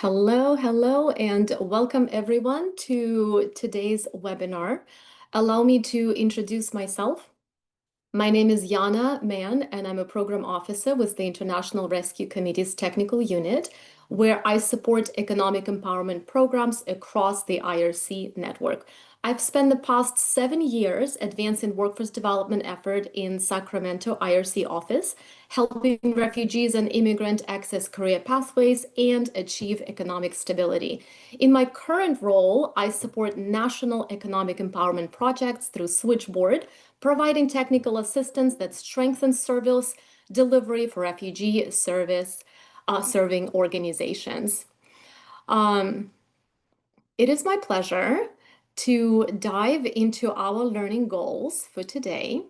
Hello, and welcome everyone to today's webinar. Allow me to introduce myself. My name is Yana Mann, and I'm a program officer with the International Rescue Committee's technical unit, where I support economic empowerment programs across the IRC network. I've spent the past 7 years advancing workforce development effort in Sacramento IRC office, helping refugees and immigrants access career pathways and achieve economic stability. In my current role, I support national economic empowerment projects through Switchboard, providing technical assistance that strengthens service delivery for refugee serving organizations. It is my pleasure to dive into our learning goals for today.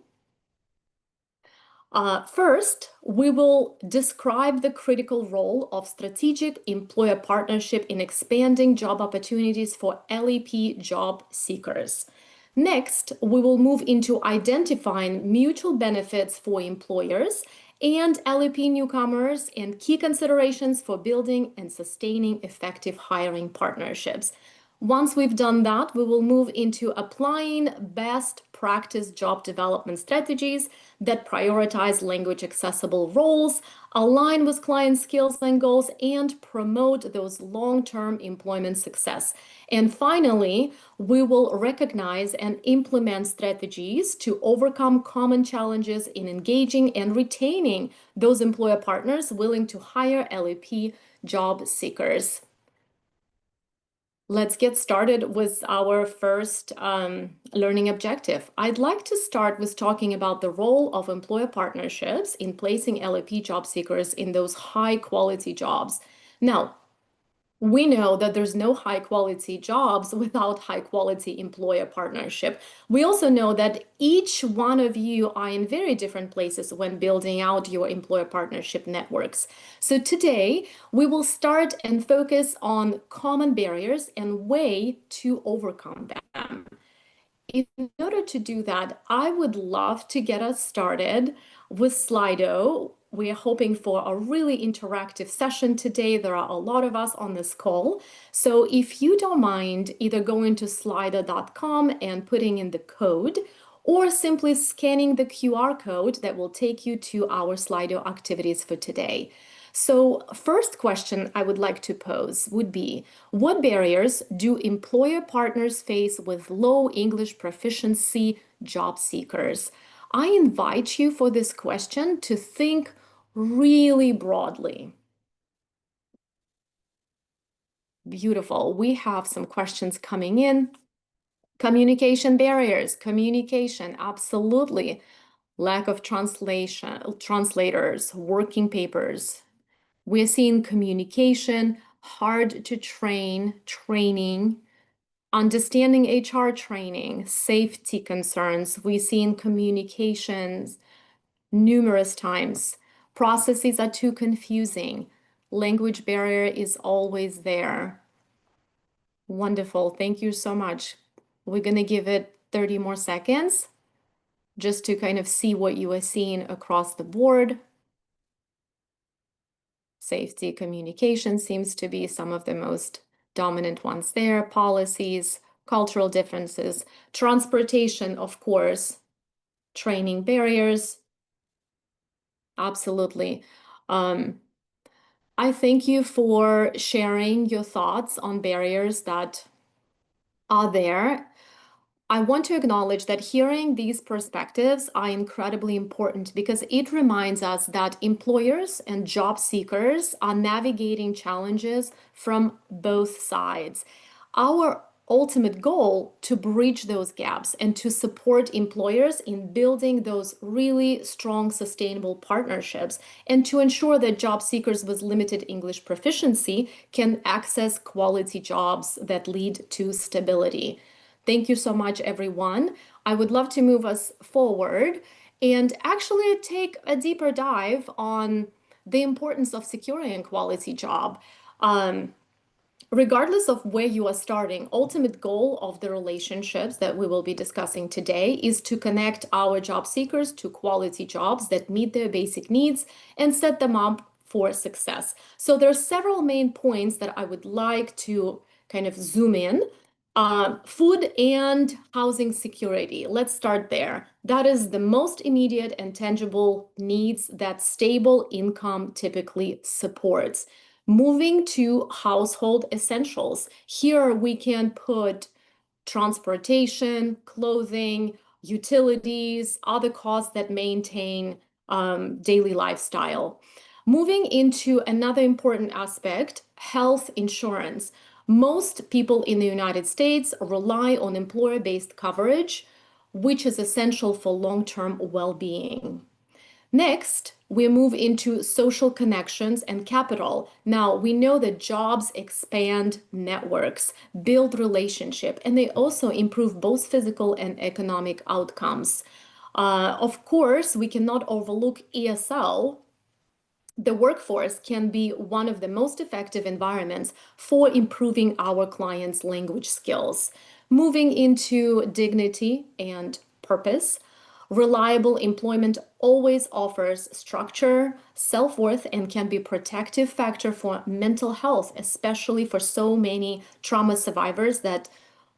First, we will describe the critical role of strategic employer partnership in expanding job opportunities for LEP job seekers. Next, we will move into identifying mutual benefits for employers and LEP newcomers and key considerations for building and sustaining effective hiring partnerships. Once we've done that, we will move into applying best practice job development strategies that prioritize language accessible roles, align with client skills and goals, and promote those long-term employment success. And finally, we will recognize and implement strategies to overcome common challenges in engaging and retaining those employer partners willing to hire LEP job seekers. Let's get started with our first learning objective. I'd like to start with talking about the role of employer partnerships in placing LEP job seekers in those high quality jobs. Now, we know that there's no high quality jobs without high quality employer partnership. We also know that each one of you are in very different places when building out your employer partnership networks. So today we will start and focus on common barriers and way to overcome them. In order to do that, I would love to get us started with Slido. We are hoping for a really interactive session today. There are a lot of us on this call. So if you don't mind either going to slido.com and putting in the code, or simply scanning the QR code that will take you to our Slido activities for today. So first question I would like to pose would be, what barriers do employer partners face with low English proficiency job seekers? I invite you for this question to think really broadly. Beautiful. We have some questions coming in. Communication barriers, communication, absolutely. Lack of translators, working papers. We're seeing communication, hard to train, training, understanding HR training, safety concerns. We've seen communications numerous times. Processes are too confusing. Language barrier is always there. Wonderful. Thank you so much. We're going to give it 30 more seconds just to kind of see what you are seeing across the board. Safety, communication seems to be some of the most dominant ones there. Policies, cultural differences, transportation, of course, training barriers. Absolutely. I thank you for sharing your thoughts on barriers that are there. I want to acknowledge that hearing these perspectives are incredibly important because it reminds us that employers and job seekers are navigating challenges from both sides. Our ultimate goal to bridge those gaps and to support employers in building those really strong, sustainable partnerships and to ensure that job seekers with limited English proficiency can access quality jobs that lead to stability. Thank you so much, everyone. I would love to move us forward and actually take a deeper dive on the importance of securing a quality job. Regardless of where you are starting, ultimate goal of the relationships that we will be discussing today is to connect our job seekers to quality jobs that meet their basic needs and set them up for success. So there are several main points that I would like to kind of zoom in. Food and housing security. Let's start there. That is the most immediate and tangible needs that stable income typically supports. Moving to household essentials. Here we can put transportation, clothing, utilities, other costs that maintain daily lifestyle. Moving into another important aspect, health insurance. Most people in the United States rely on employer-based coverage, which is essential for long-term well-being. Next, we move into social connections and capital. Now, we know that jobs expand networks, build relationship, and they also improve both physical and economic outcomes. Of course, we cannot overlook ESL. The workforce can be one of the most effective environments for improving our clients' language skills. Moving into dignity and purpose, reliable employment always offers structure, self-worth, and can be a protective factor for mental health, especially for so many trauma survivors that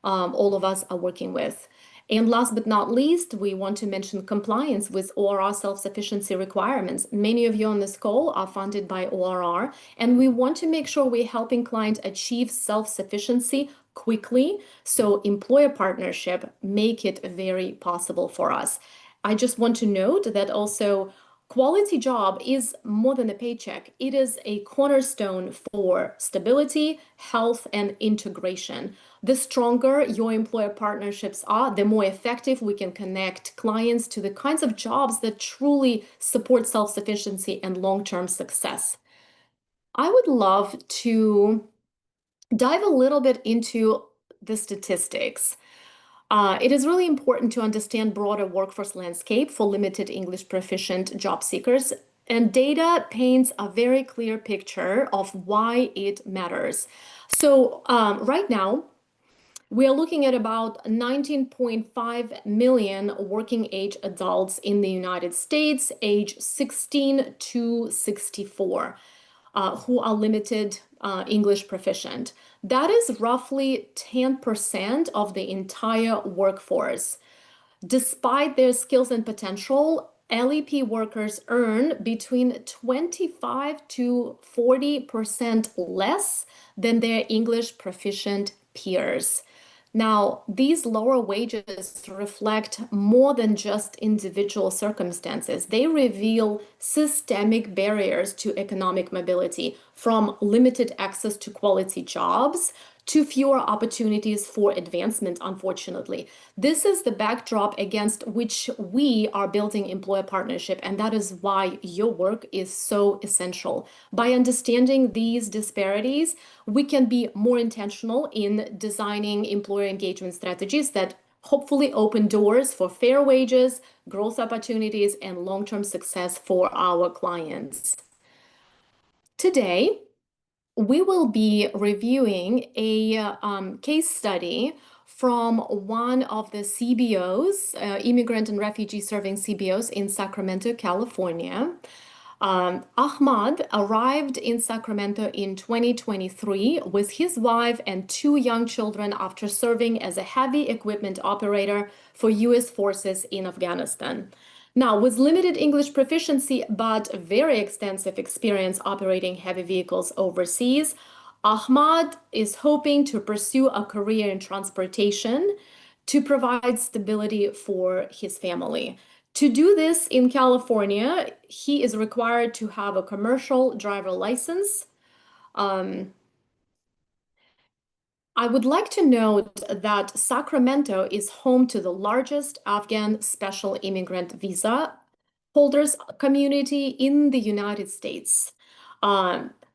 all of us are working with. And last but not least, we want to mention compliance with ORR self-sufficiency requirements. Many of you on this call are funded by ORR, and we want to make sure we're helping clients achieve self-sufficiency quickly, so employer partnership make it very possible for us. I just want to note that also quality job is more than a paycheck. It is a cornerstone for stability, health, and integration. The stronger your employer partnerships are, the more effective we can connect clients to the kinds of jobs that truly support self-sufficiency and long-term success. I would love to dive a little bit into the statistics. It is really important to understand broader workforce landscape for limited English proficient job seekers, and data paints a very clear picture of why it matters. So right now, we are looking at about 19.5 million working age adults in the United States, age 16 to 64, who are limited English proficient. That is roughly 10% of the entire workforce. Despite their skills and potential, LEP workers earn between 25 to 40% less than their English proficient peers. Now, these lower wages reflect more than just individual circumstances. They reveal systemic barriers to economic mobility, from limited access to quality jobs to fewer opportunities for advancement, unfortunately. This is the backdrop against which we are building employer partnership, and that is why your work is so essential. By understanding these disparities, we can be more intentional in designing employer engagement strategies that hopefully open doors for fair wages, growth opportunities, and long-term success for our clients. Today, we will be reviewing a case study from one of the CBOs, immigrant and refugee serving CBOs in Sacramento, California. Ahmad arrived in Sacramento in 2023 with his wife and two young children after serving as a heavy equipment operator for U.S. forces in Afghanistan. Now, with limited English proficiency but very extensive experience operating heavy vehicles overseas, Ahmad is hoping to pursue a career in transportation to provide stability for his family. To do this in California, he is required to have a commercial driver license. I would like to note that Sacramento is home to the largest Afghan special immigrant visa holders community in the United States.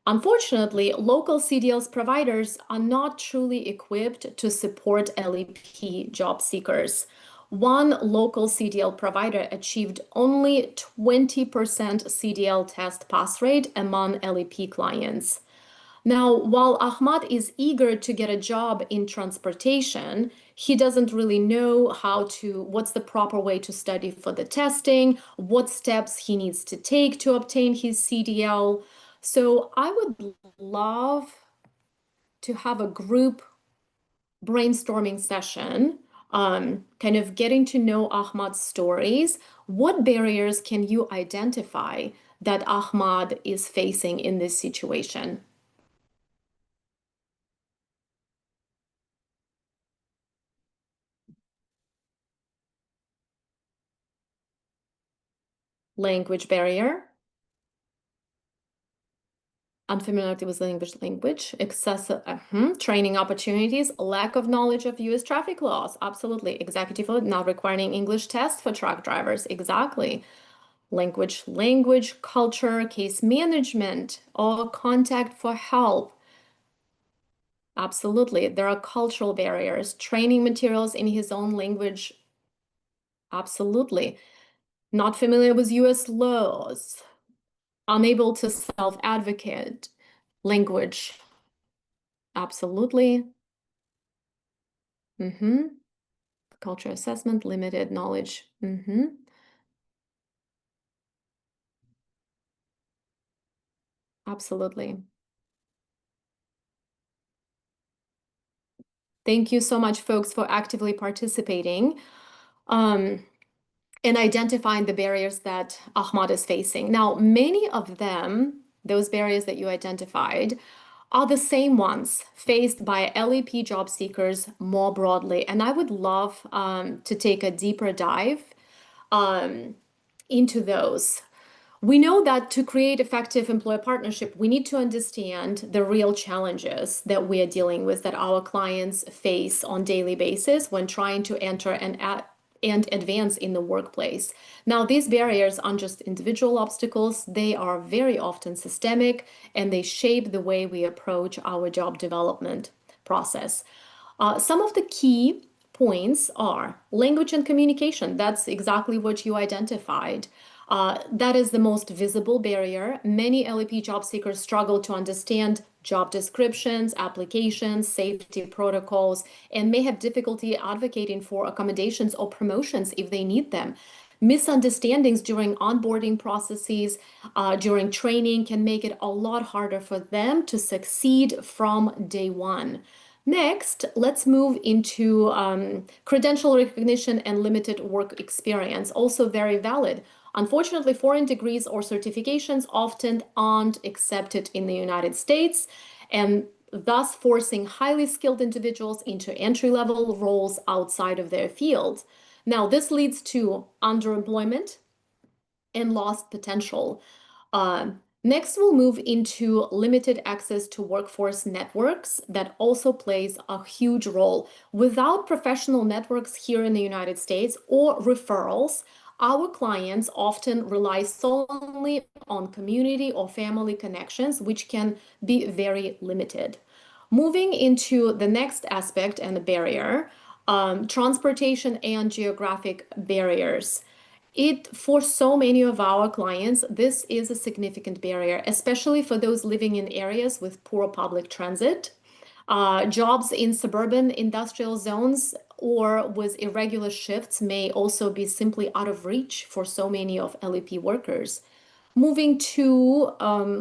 Unfortunately, local CDLs providers are not truly equipped to support LEP job seekers. One local CDL provider achieved only 20% CDL test pass rate among LEP clients. Now, while Ahmad is eager to get a job in transportation, he doesn't really know what's the proper way to study for the testing, what steps he needs to take to obtain his CDL. So I would love to have a group brainstorming session, kind of getting to know Ahmad's stories. What barriers can you identify that Ahmad is facing in this situation? Language barrier, unfamiliarity with language, excessive training opportunities, lack of knowledge of US traffic laws. Absolutely. Executive order not requiring English test for truck drivers. Exactly. Language, culture, case management, or contact for help. Absolutely. There are cultural barriers, training materials in his own language. Absolutely. Not familiar with US laws, unable to self-advocate. Language. Absolutely. Culture assessment, limited knowledge. Absolutely. Thank you so much, folks, for actively participating. Um, and identifying the barriers that Ahmad is facing. Now, many of them, those barriers that you identified, are the same ones faced by LEP job seekers more broadly. And I would love to take a deeper dive um, into those. We know that to create effective employer partnership, we need to understand the real challenges that we are dealing with, that our clients face on daily basis when trying to enter and advance in the workplace. Now, these barriers aren't just individual obstacles, they are very often systemic and they shape the way we approach our job development process. Some of the key points are language and communication. That's exactly what you identified. That is the most visible barrier. Many LEP job seekers struggle to understand job descriptions, applications, safety protocols, and may have difficulty advocating for accommodations or promotions if they need them. Misunderstandings during onboarding processes, during training, can make it a lot harder for them to succeed from day one. Next, let's move into credential recognition and limited work experience, also very valid. Unfortunately, foreign degrees or certifications often aren't accepted in the United States, and thus forcing highly skilled individuals into entry-level roles outside of their field. Now, this leads to underemployment and lost potential. Next, we'll move into limited access to workforce networks that also plays a huge role. Without professional networks here in the United States or referrals, our clients often rely solely on community or family connections, which can be very limited. Moving into the next aspect and the barrier, transportation and geographic barriers. For so many of our clients, this is a significant barrier, especially for those living in areas with poor public transit. Jobs in suburban industrial zones or with irregular shifts may also be simply out of reach for so many of LEP workers. Moving to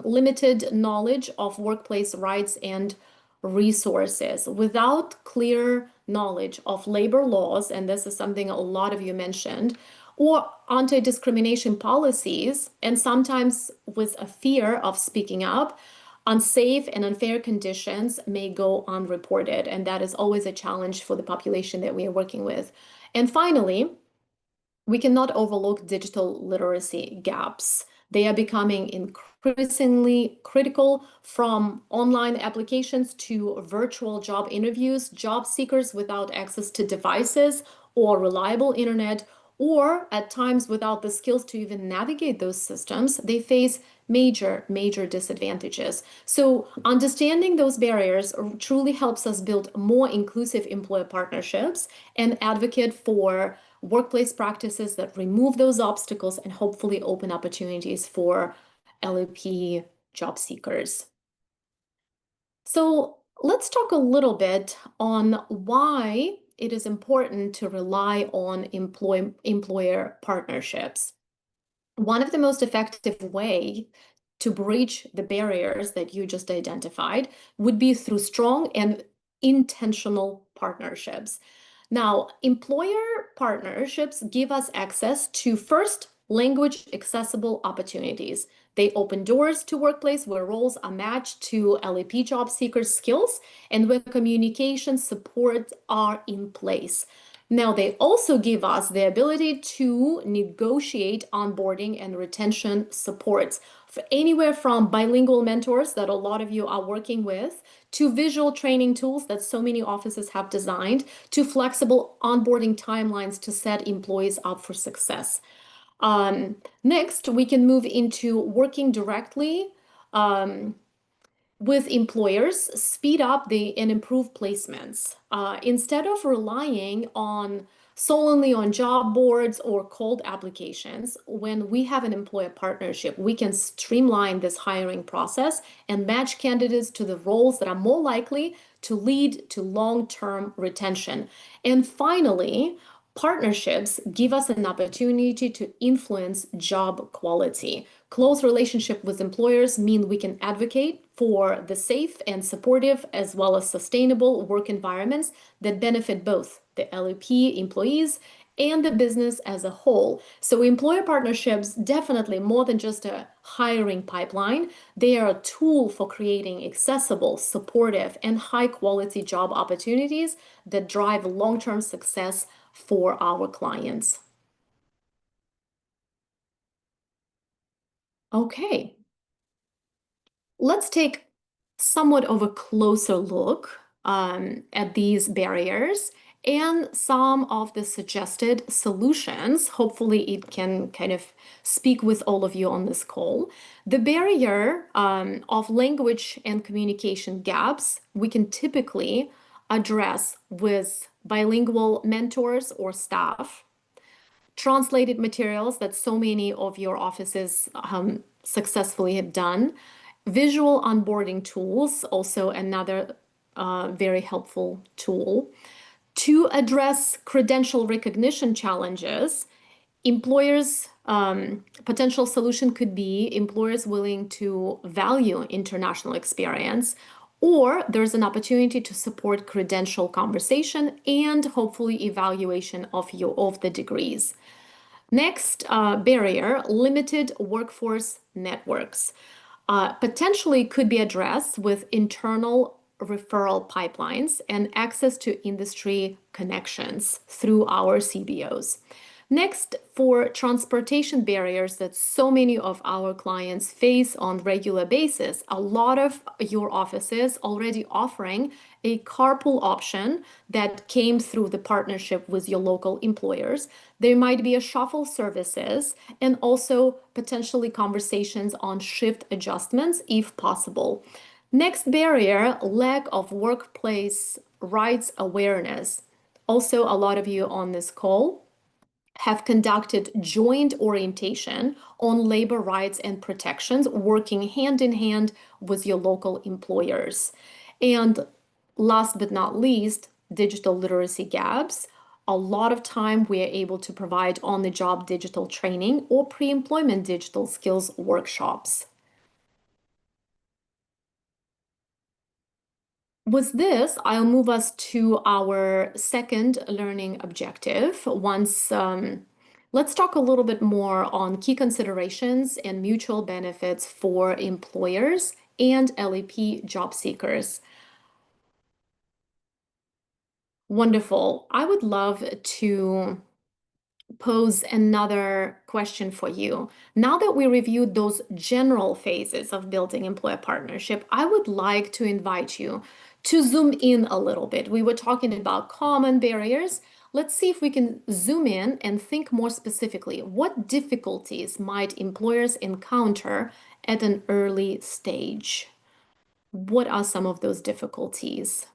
limited knowledge of workplace rights and resources. Without clear knowledge of labor laws, and this is something a lot of you mentioned, or anti-discrimination policies, and sometimes with a fear of speaking up, unsafe and unfair conditions may go unreported, and that is always a challenge for the population that we are working with. And finally, we cannot overlook digital literacy gaps. They are becoming increasingly critical, from online applications to virtual job interviews. Job seekers without access to devices or reliable internet, or at times without the skills to even navigate those systems, they face major disadvantages. So understanding those barriers truly helps us build more inclusive employer partnerships and advocate for workplace practices that remove those obstacles and hopefully open opportunities for LEP job seekers. So let's talk a little bit on why it is important to rely on employer partnerships. One of the most effective way to bridge the barriers that you just identified would be through strong and intentional partnerships. Now, employer partnerships give us access to first language accessible opportunities. They open doors to workplace where roles are matched to LAP job seekers' skills and where communication support are in place. Now, they also give us the ability to negotiate onboarding and retention supports for anywhere from bilingual mentors that a lot of you are working with to visual training tools that so many offices have designed to flexible onboarding timelines to set employees up for success. Next, we can move into working directly um, with employers, speed up and improve placements. Instead of relying on solely on job boards or cold applications, when we have an employer partnership, we can streamline this hiring process and match candidates to the roles that are more likely to lead to long-term retention. And finally, partnerships give us an opportunity to influence job quality. Close relationship with employers mean we can advocate for the safe and supportive as well as sustainable work environments that benefit both the LEP employees and the business as a whole. So employer partnerships definitely more than just a hiring pipeline. They are a tool for creating accessible, supportive, and high quality job opportunities that drive long-term success for our clients. Okay, let's take somewhat of a closer look at these barriers and some of the suggested solutions. Hopefully, it can kind of speak with all of you on this call. The barrier of language and communication gaps, we can typically address with bilingual mentors or staff, translated materials that so many of your offices successfully have done. Visual onboarding tools, also another very helpful tool. To address credential recognition challenges, employers, potential solution could be employers willing to value international experience, or there's an opportunity to support credential conversation and hopefully evaluation of the degrees. Next barrier, limited workforce networks. Potentially could be addressed with internal referral pipelines and access to industry connections through our CBOs. Next, for transportation barriers that so many of our clients face on regular basis, a lot of your offices already offering a carpool option that came through the partnership with your local employers. There might be a shuffle services and also potentially conversations on shift adjustments if possible. Next barrier, lack of workplace rights awareness. Also, a lot of you on this call have conducted joint orientation on labor rights and protections, working hand in hand with your local employers. And last but not least, digital literacy gaps. A lot of time we are able to provide on-the-job digital training or pre-employment digital skills workshops. With this, I'll move us to our second learning objective. Let's talk a little bit more on key considerations and mutual benefits for employers and LEP job seekers. Wonderful. I would love to pose another question for you. Now that we reviewed those general phases of building employer partnership, I would like to invite you to zoom in a little bit. We were talking about common barriers. Let's see if we can zoom in and think more specifically. What difficulties might employers encounter at an early stage? What are some of those difficulties?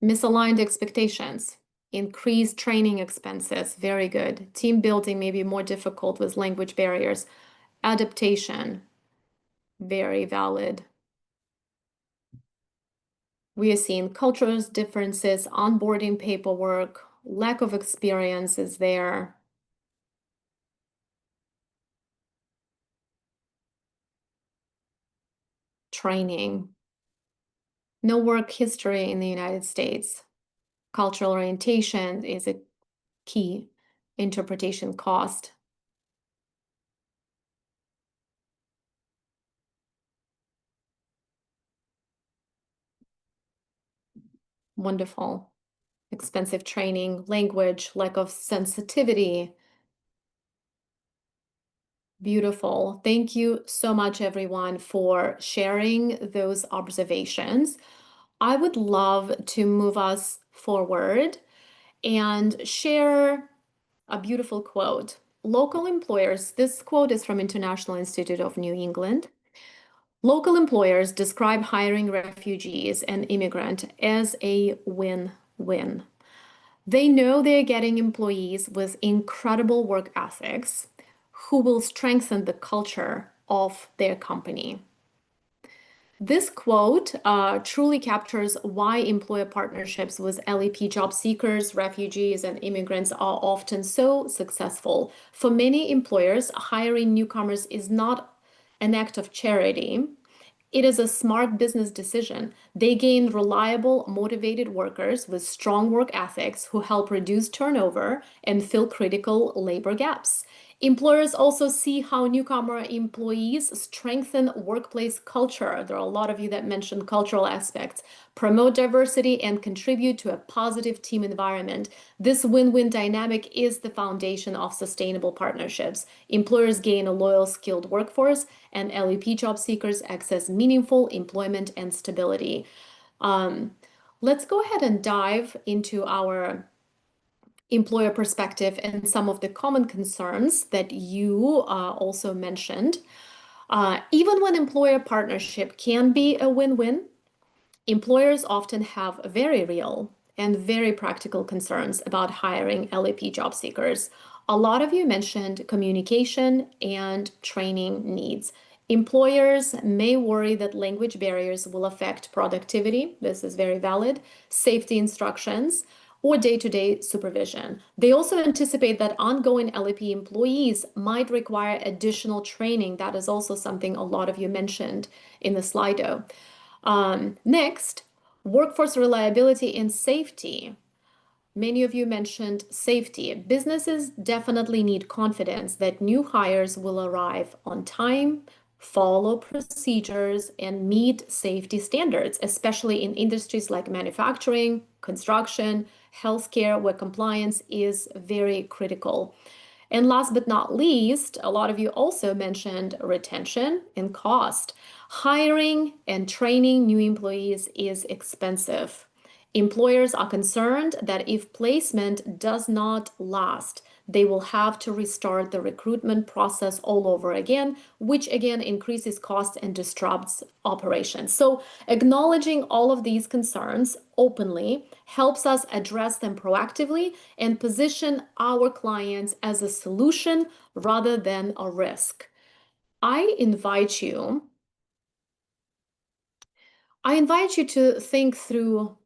Misaligned expectations, increased training expenses, very good. Team building may be more difficult with language barriers. Adaptation, very valid. We are seeing cultural differences, onboarding paperwork, lack of experience is there, training, no work history in the United States, cultural orientation is a key, interpretation cost. Wonderful. Expensive training, language, lack of sensitivity. Beautiful. Thank you so much, everyone, for sharing those observations. I would love to move us forward and share a beautiful quote. Local employers, this quote is from International Institute of New England. Local employers describe hiring refugees and immigrant as a win-win. They know they're getting employees with incredible work ethics who will strengthen the culture of their company. This quote truly captures why employer partnerships with LEP job seekers, refugees, and immigrants are often so successful. For many employers, hiring newcomers is not an act of charity. It is a smart business decision. They gain reliable, motivated workers with strong work ethics who help reduce turnover and fill critical labor gaps. Employers also see how newcomer employees strengthen workplace culture. There are a lot of you that mentioned cultural aspects, promote diversity, and contribute to a positive team environment. This win-win dynamic is the foundation of sustainable partnerships. Employers gain a loyal, skilled workforce, and LEP job seekers access meaningful employment and stability. Let's go ahead and dive into our employer perspective and some of the common concerns that you also mentioned. Even when employer partnership can be a win-win, employers often have very real and very practical concerns about hiring LEP job seekers. A lot of you mentioned communication and training needs. Employers may worry that language barriers will affect productivity. This is very valid. Safety instructions or day-to-day supervision. They also anticipate that ongoing LEP employees might require additional training. That is also something a lot of you mentioned in the Slido. Next, workforce reliability and safety. Many of you mentioned safety. Businesses definitely need confidence that new hires will arrive on time, follow procedures, and meet safety standards, especially in industries like manufacturing, construction, healthcare, where compliance is very critical. And last but not least, a lot of you also mentioned retention and cost. Hiring and training new employees is expensive. Employers are concerned that if placement does not last, they will have to restart the recruitment process all over again, which again increases costs and disrupts operations. So acknowledging all of these concerns openly helps us address them proactively and position our clients as a solution rather than a risk. I invite you to think through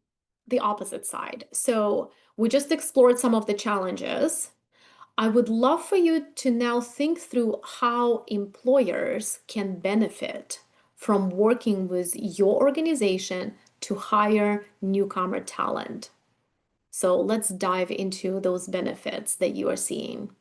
the opposite side. So we just explored some of the challenges. I would love for you to now think through how employers can benefit from working with your organization to hire newcomer talent. So let's dive into those benefits that you are seeing.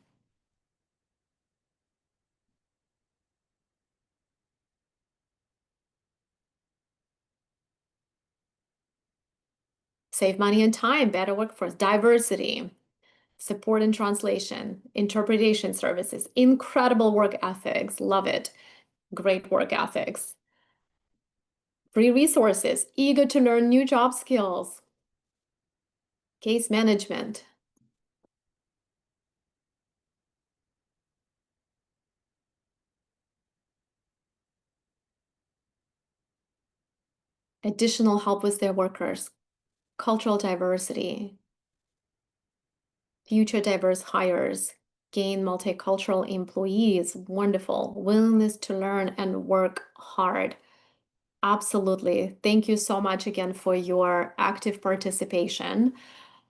Save money and time, better workforce, diversity, support and translation, interpretation services, incredible work ethics, love it, great work ethics, free resources, eager to learn new job skills, case management, additional help with their workers, cultural diversity, future diverse hires, gain multicultural employees, wonderful, willingness to learn and work hard. Absolutely. Thank you so much again for your active participation.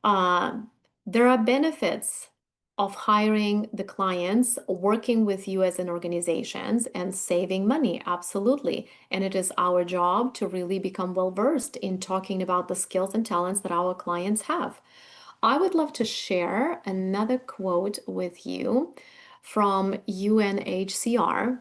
Uh, There are benefits of hiring the clients, working with you as an organizations, and saving money. Absolutely. And it is our job to really become well versed in talking about the skills and talents that our clients have. I would love to share another quote with you from UNHCR.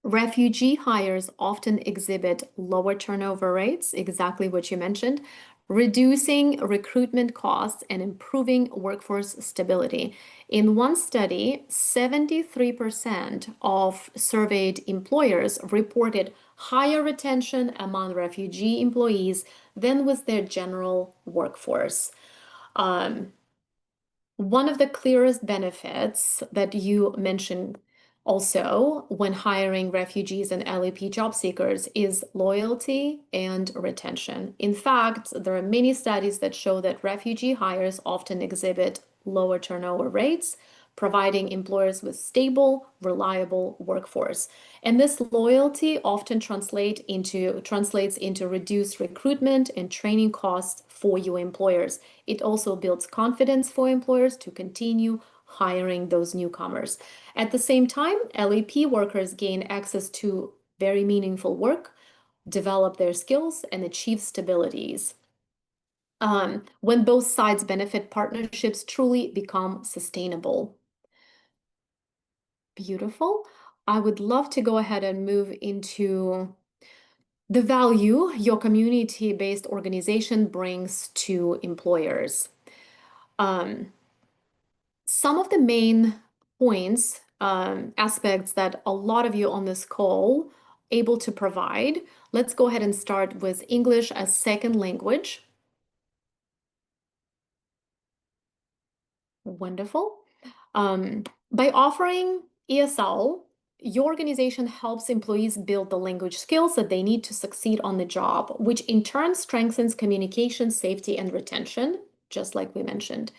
Refugee hires often exhibit lower turnover rates, exactly what you mentioned, reducing recruitment costs and improving workforce stability. In one study, 73% of surveyed employers reported higher retention among refugee employees than with their general workforce. Um, One of the clearest benefits that you mentioned also when hiring refugees and LAP job seekers is loyalty and retention. In fact, there are many studies that show that refugee hires often exhibit lower turnover rates, providing employers with stable, reliable workforce. And this loyalty often translates into reduced recruitment and training costs for your employers. It also builds confidence for employers to continue hiring those newcomers. At the same time, LAP workers gain access to very meaningful work, develop their skills, and achieve stabilities. When both sides benefit, partnerships truly become sustainable. Beautiful. I would love to go ahead and move into the value your community-based organization brings to employers. Um, some of the main points, aspects that a lot of you on this call able to provide. Let's go ahead and start with English as second language. Wonderful. By offering ESL, your organization helps employees build the language skills that they need to succeed on the job, which in turn strengthens communication, safety, and retention, just like we mentioned.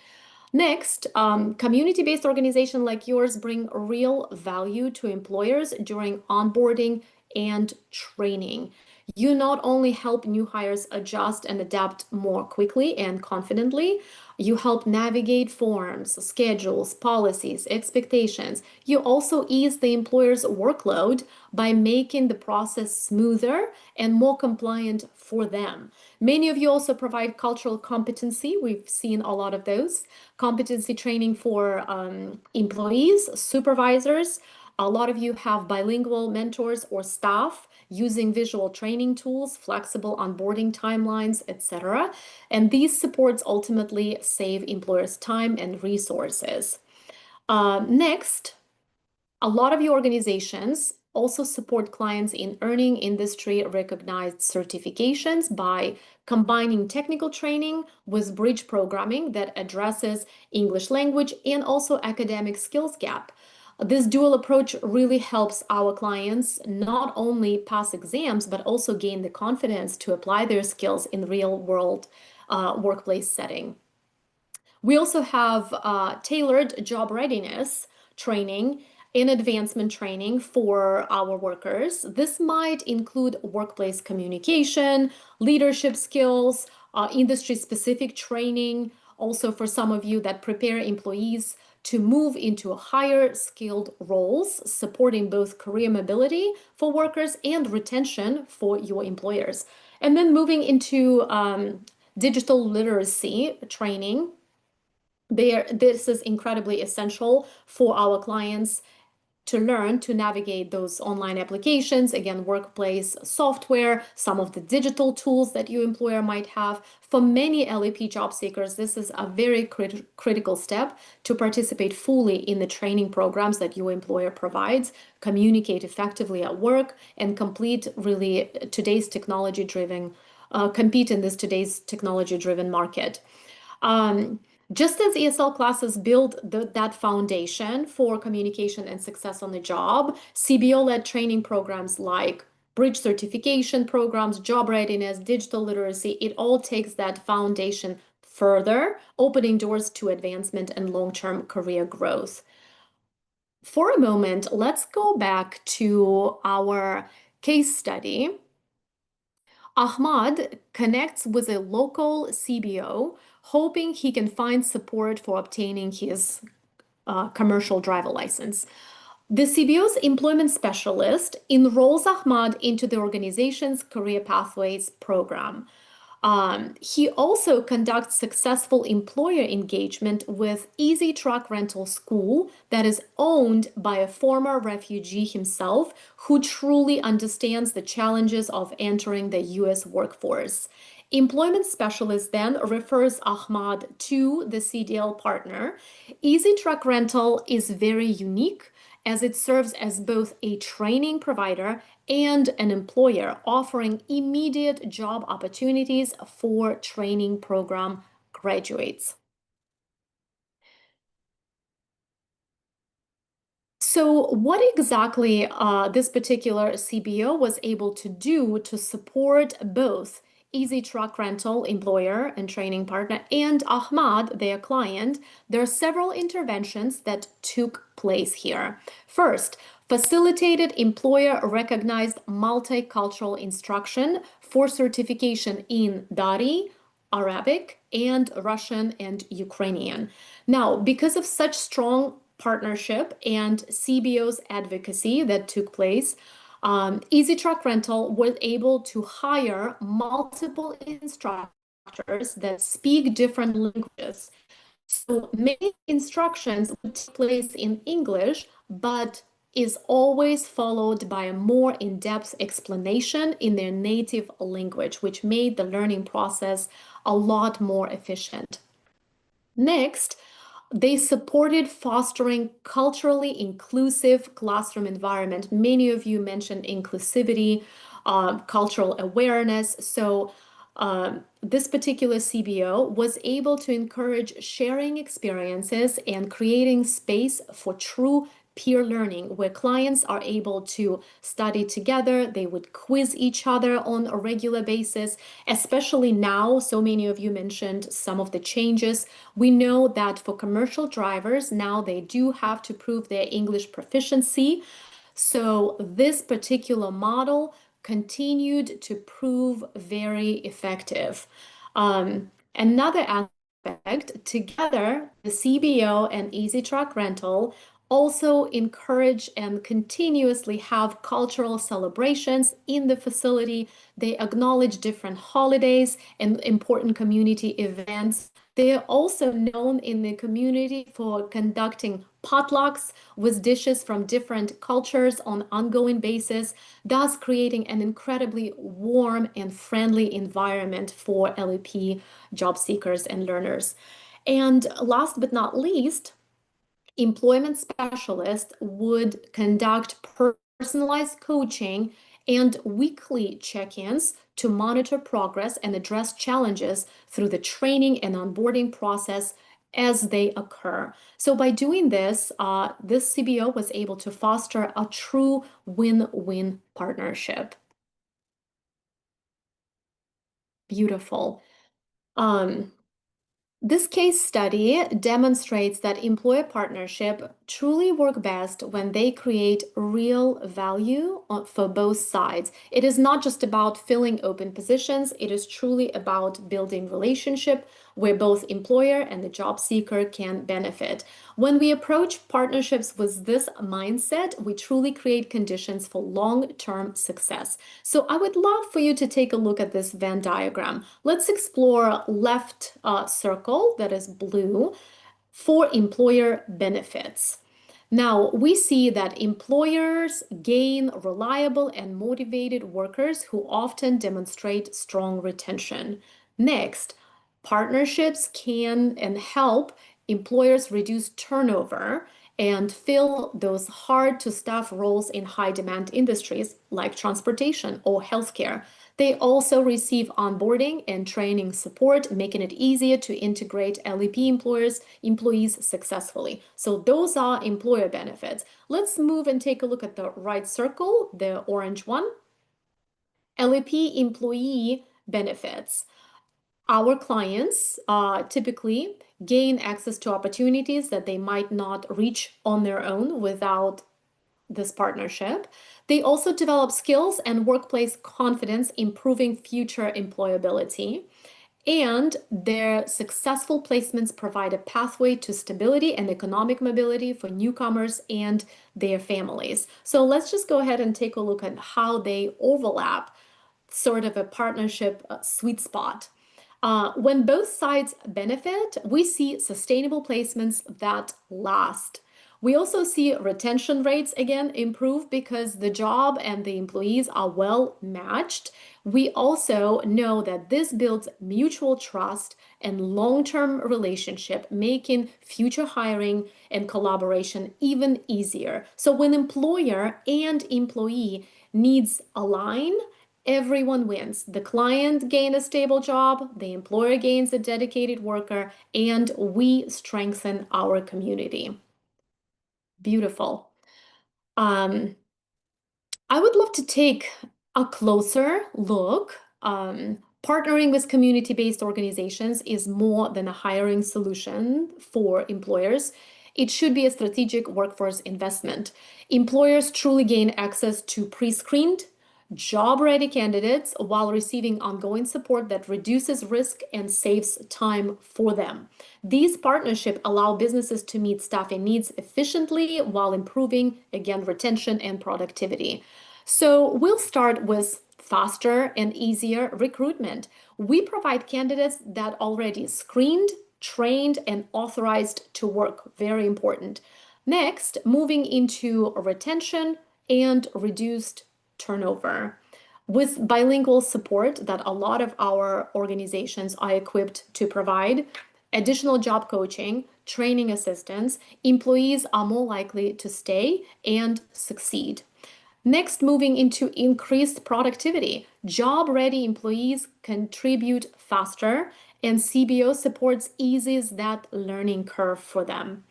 Next, community-based organizations like yours bring real value to employers during onboarding and training. You not only help new hires adjust and adapt more quickly and confidently, you help navigate forms, schedules, policies, expectations. You also ease the employer's workload by making the process smoother and more compliant for them. Many of you also provide cultural competency. We've seen a lot of those. Competency training for employees, supervisors. A lot of you have bilingual mentors or staff using visual training tools, flexible onboarding timelines, etc. And these supports ultimately save employers time and resources. Next, a lot of your organizations also support clients in earning industry recognized certifications by combining technical training with bridge programming that addresses English language and also academic skills gap. This dual approach really helps our clients not only pass exams, but also gain the confidence to apply their skills in real world workplace setting. We also have tailored job readiness training and advancement training for our workers. This might include workplace communication, leadership skills, industry-specific training, also for some of you that prepare employees to move into higher skilled roles, supporting both career mobility for workers and retention for your employers. And then moving into digital literacy training. This is incredibly essential for our clients to learn to navigate those online applications, again, workplace software, some of the digital tools that your employer might have. For many LAP job seekers, this is a very critical step to participate fully in the training programs that your employer provides, communicate effectively at work, and complete really today's technology-driven, compete in this today's technology-driven market. Just as ESL classes build that foundation for communication and success on the job, CBO-led training programs like bridge certification programs, job readiness, digital literacy, it all takes that foundation further, opening doors to advancement and long-term career growth. For a moment, let's go back to our case study. Ahmad connects with a local CBO, hoping he can find support for obtaining his commercial driver license. The CBO's employment specialist enrolls Ahmad into the organization's Career Pathways program. He also conducts successful employer engagement with Easy Truck Rental School that is owned by a former refugee himself who truly understands the challenges of entering the US workforce. Employment specialist then refers Ahmad to the CDL partner. Easy Truck Rental is very unique as it serves as both a training provider and an employer, offering immediate job opportunities for training program graduates. So, what exactly this particular CBO was able to do to support both Easy Truck Rental employer and training partner and Ahmad, their client? There are several interventions that took place here. First, facilitated employer recognized multicultural instruction for certification in Dari, Arabic, and Russian and Ukrainian. Now, because of such strong partnership and CBO's advocacy that took place, Easy Truck Rental was able to hire multiple instructors that speak different languages. So many instructions would take place in English, but is always followed by a more in-depth explanation in their native language, which made the learning process a lot more efficient. Next, they supported fostering culturally inclusive classroom environment. Many of you mentioned inclusivity, cultural awareness. So this particular CBO was able to encourage sharing experiences and creating space for true peer learning, where clients are able to study together. They would quiz each other on a regular basis, especially now. So many of you mentioned some of the changes. We know that for commercial drivers, now they do have to prove their English proficiency. So this particular model continued to prove very effective. Another aspect, together, the CBO and Easy Truck Rental also encourage and continuously have cultural celebrations in the facility. They acknowledge different holidays and important community events. They are also known in the community for conducting potlucks with dishes from different cultures on ongoing basis, thus creating an incredibly warm and friendly environment for LEP job seekers and learners. And last but not least, employment specialists would conduct personalized coaching and weekly check-ins to monitor progress and address challenges through the training and onboarding process as they occur. So by doing this, this CBO was able to foster a true win-win partnership. Beautiful. Um, This case study demonstrates that employer partnership truly work best when they create real value for both sides. It is not just about filling open positions, it is truly about building relationship where both employer and the job seeker can benefit. When we approach partnerships with this mindset, we truly create conditions for long-term success. So I would love for you to take a look at this Venn diagram. Let's explore left circle that is blue for employer benefits. Now, we see that employers gain reliable and motivated workers who often demonstrate strong retention. Next, partnerships can and help employers reduce turnover and fill those hard to staff roles in high demand industries like transportation or healthcare. They also receive onboarding and training support, making it easier to integrate LEP employees successfully. So those are employer benefits. Let's move and take a look at the right circle, the orange one. LEP employee benefits. Our clients typically gain access to opportunities that they might not reach on their own without this partnership. They also develop skills and workplace confidence, improving future employability. And their successful placements provide a pathway to stability and economic mobility for newcomers and their families. So let's just go ahead and take a look at how they overlap, sort of a partnership sweet spot. When both sides benefit, we see sustainable placements that last. We also see retention rates again improve because the job and the employees are well matched. We also know that this builds mutual trust and long-term relationship, making future hiring and collaboration even easier. So when employer and employee needs align, everyone wins. The client gains a stable job, the employer gains a dedicated worker, and we strengthen our community. Beautiful. Um, I would love to take a closer look. Partnering with community-based organizations is more than a hiring solution for employers. It should be a strategic workforce investment. Employers truly gain access to pre-screened, job-ready candidates while receiving ongoing support that reduces risk and saves time for them. These partnerships allow businesses to meet staffing needs efficiently while improving, again, retention and productivity. So we'll start with faster and easier recruitment. We provide candidates that already screened, trained, and authorized to work. Very important. Next, moving into retention and reduced turnover. With bilingual support that a lot of our organizations are equipped to provide, additional job coaching, training assistance, employees are more likely to stay and succeed. Next, moving into increased productivity. Job-ready employees contribute faster, and CBO supports eases that learning curve for them.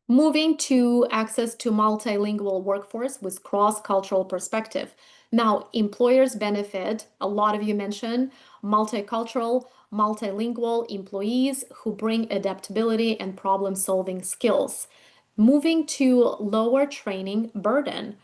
Moving to access to multilingual workforce with cross-cultural perspective. Now, employers benefit, a lot of you mentioned, multicultural, multilingual employees who bring adaptability and problem-solving skills. Moving to lower training burden.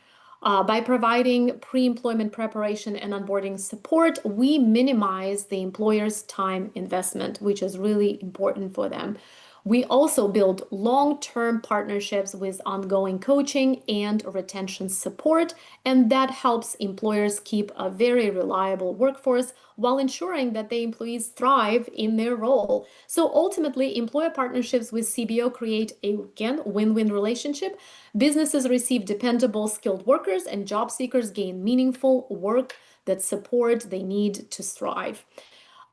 By providing pre-employment preparation and onboarding support, we minimize the employer's time investment, which is really important for them. We also build long-term partnerships with ongoing coaching and retention support, and that helps employers keep a very reliable workforce while ensuring that the employees thrive in their role. So ultimately, employer partnerships with CBO create a, again, win-win relationship. Businesses receive dependable, skilled workers, and job seekers gain meaningful work that support they need to thrive.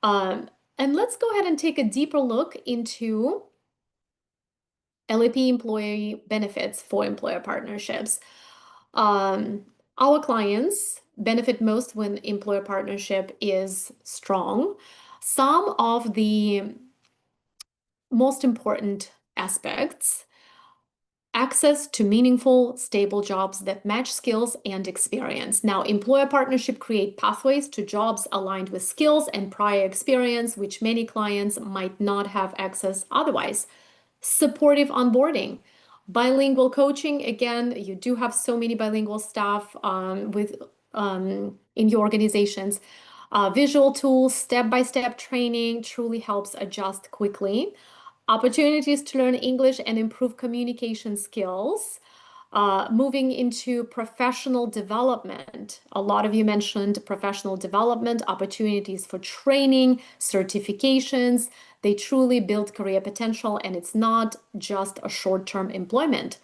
Um, and let's go ahead and take a deeper look into LAP employee benefits for employer partnerships. Um, our clients benefit most when employer partnership is strong. Some of the most important aspects: access to meaningful, stable jobs that match skills and experience. Now, employer partnership create pathways to jobs aligned with skills and prior experience, which many clients might not have access otherwise. Supportive onboarding, bilingual coaching. Again, you do have so many bilingual staff in your organizations. Visual tools, step-by-step training truly helps adjust quickly. Opportunities to learn English and improve communication skills. Moving into professional development. A lot of you mentioned professional development, opportunities for training, certifications. They truly build career potential, and it's not just a short-term employment.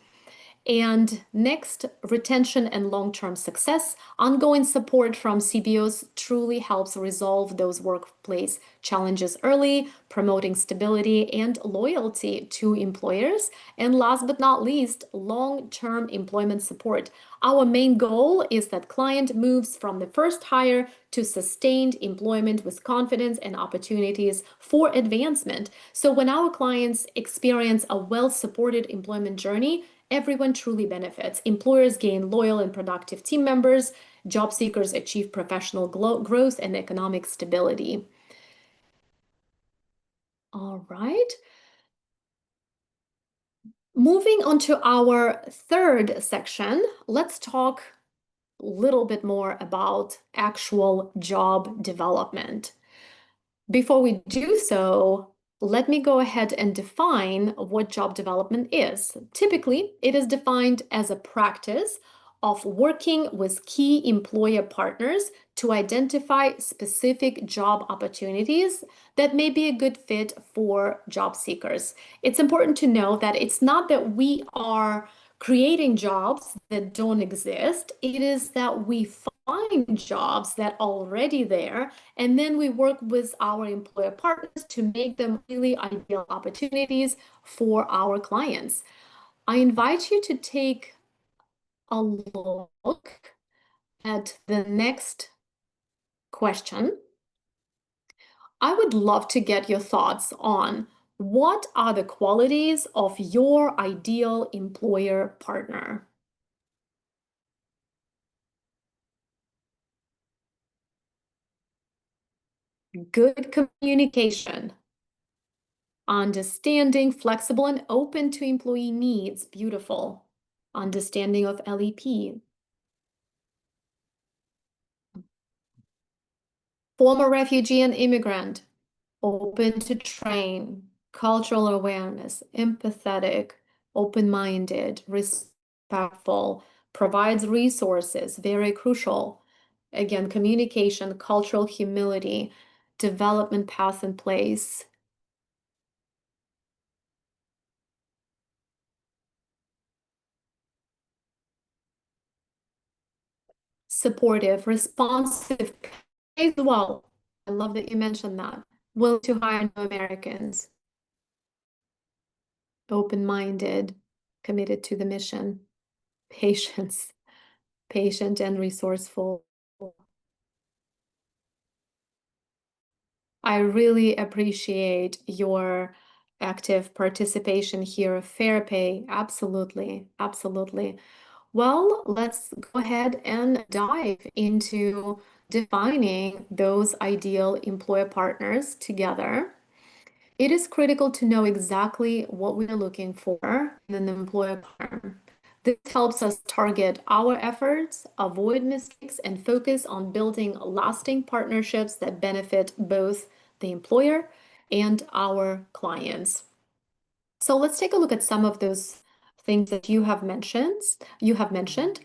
And next, retention and long-term success. Ongoing support from CBOs truly helps resolve those workplace challenges early, promoting stability and loyalty to employers. And last but not least, long-term employment support. Our main goal is that client moves from the first hire to sustained employment with confidence and opportunities for advancement. So when our clients experience a well-supported employment journey, everyone truly benefits. Employers gain loyal and productive team members. Job seekers achieve professional growth and economic stability. All right. Moving on to our third section, let's talk little bit more about actual job development. Before we do so, let me go ahead and define what job development is. Typically, it is defined as a practice of working with key employer partners to identify specific job opportunities that may be a good fit for job seekers. It's important to know that it's not that we are creating jobs that don't exist, it is that we find jobs that are already there, and then we work with our employer partners to make them really ideal opportunities for our clients. I invite you to take a look at the next question. I would love to get your thoughts on what are the qualities of your ideal employer partner? Good communication, understanding, flexible, and open to employee needs. Beautiful. Understanding of LEP. Former refugee and immigrant. Open to train. Cultural awareness. Empathetic. Open-minded. Respectful. Provides resources. Very crucial. Again, communication, cultural humility, development path in place. Supportive, responsive as well. I love that you mentioned that. Willing to hire new Americans, open-minded, committed to the mission, patience, patient and resourceful. I really appreciate your active participation here. Fair pay, absolutely, absolutely. Well, let's go ahead and dive into defining those ideal employer partners together. It is critical to know exactly what we're looking for in an employer partner. This helps us target our efforts, avoid mistakes, and focus on building lasting partnerships that benefit both the employer and our clients. So let's take a look at some of those things that you have mentioned.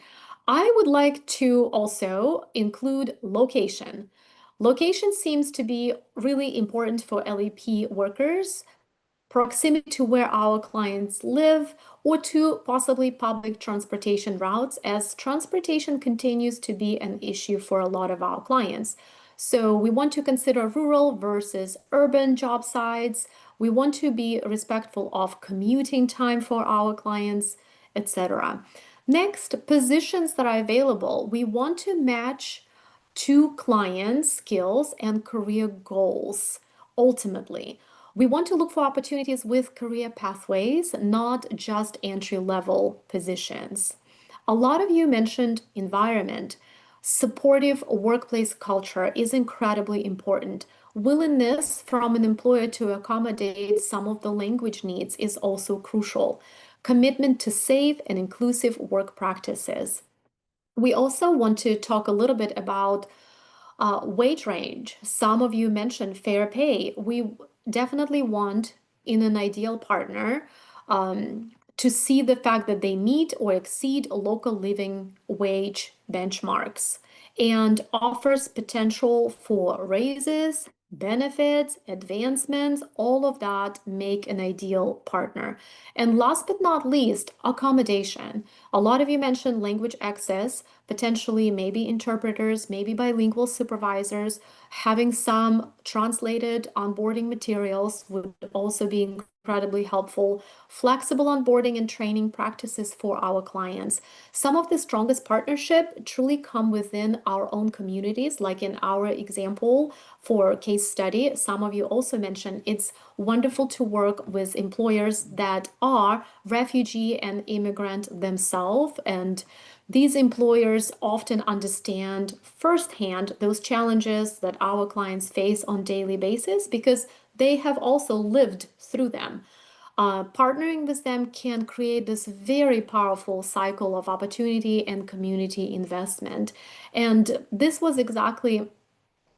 I would like to also include location. Location seems to be really important for LEP workers, proximity to where our clients live, or to possibly public transportation routes, as transportation continues to be an issue for a lot of our clients. So we want to consider rural versus urban job sites. We want to be respectful of commuting time for our clients, etc. Next, positions that are available. We want to match to clients' skills and career goals. Ultimately, we want to look for opportunities with career pathways, not just entry-level positions. A lot of you mentioned environment. Supportive workplace culture is incredibly important. Willingness from an employer to accommodate some of the language needs is also crucial. Commitment to safe and inclusive work practices. We also want to talk a little bit about wage range. Some of you mentioned fair pay. We definitely want, in an ideal partner, to see the fact that they meet or exceed local living wage benchmarks and offers potential for raises, benefits, advancements, all of that make an ideal partner. And last but not least, accommodation. A lot of you mentioned language access, potentially maybe interpreters, maybe bilingual supervisors. Having some translated onboarding materials would also be incredibly helpful. Flexible onboarding and training practices for our clients. Some of the strongest partnership truly come within our own communities, like in our example for case study. Some of you also mentioned it's wonderful to work with employers that are refugee and immigrant themselves, and these employers often understand firsthand those challenges that our clients face on daily basis because they have also lived through them. Partnering with them can create this very powerful cycle of opportunity and community investment. And this was exactly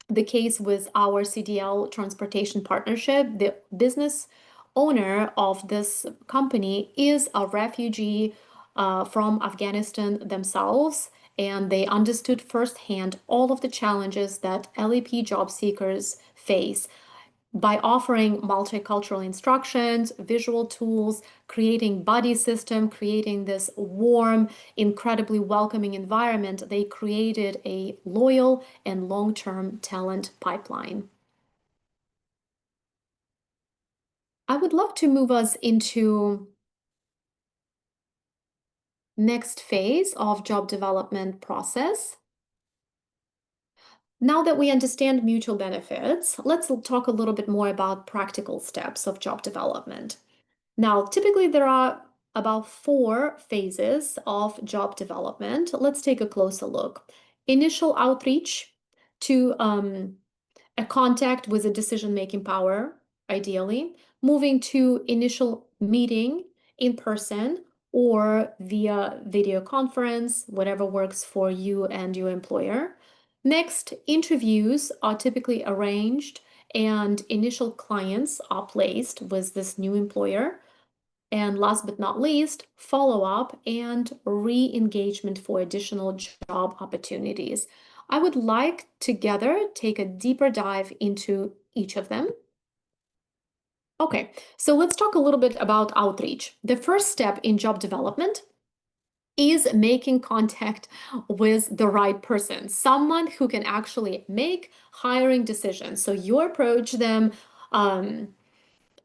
the case with our CDL transportation partnership. The business owner of this company is a refugee from Afghanistan themselves, and they understood firsthand all of the challenges that LEP job seekers face by offering multicultural instructions, visual tools, creating buddy system, creating this warm, incredibly welcoming environment. They created a loyal and long-term talent pipeline. I would love to move us into next phase of job development process. Now that we understand mutual benefits, let's talk a little bit more about practical steps of job development. Now, typically there are about 4 phases of job development. Let's take a closer look. Initial outreach to a contact with a decision-making power, ideally, moving to initial meeting in person or via video conference, whatever works for you and your employer. Next, interviews are typically arranged and initial clients are placed with this new employer. And last but not least, follow up and re engagement for additional job opportunities. I would like together take a deeper dive into each of them. Okay, so let's talk a little bit about outreach. The first step in job development is making contact with the right person, someone who can actually make hiring decisions. So you approach them.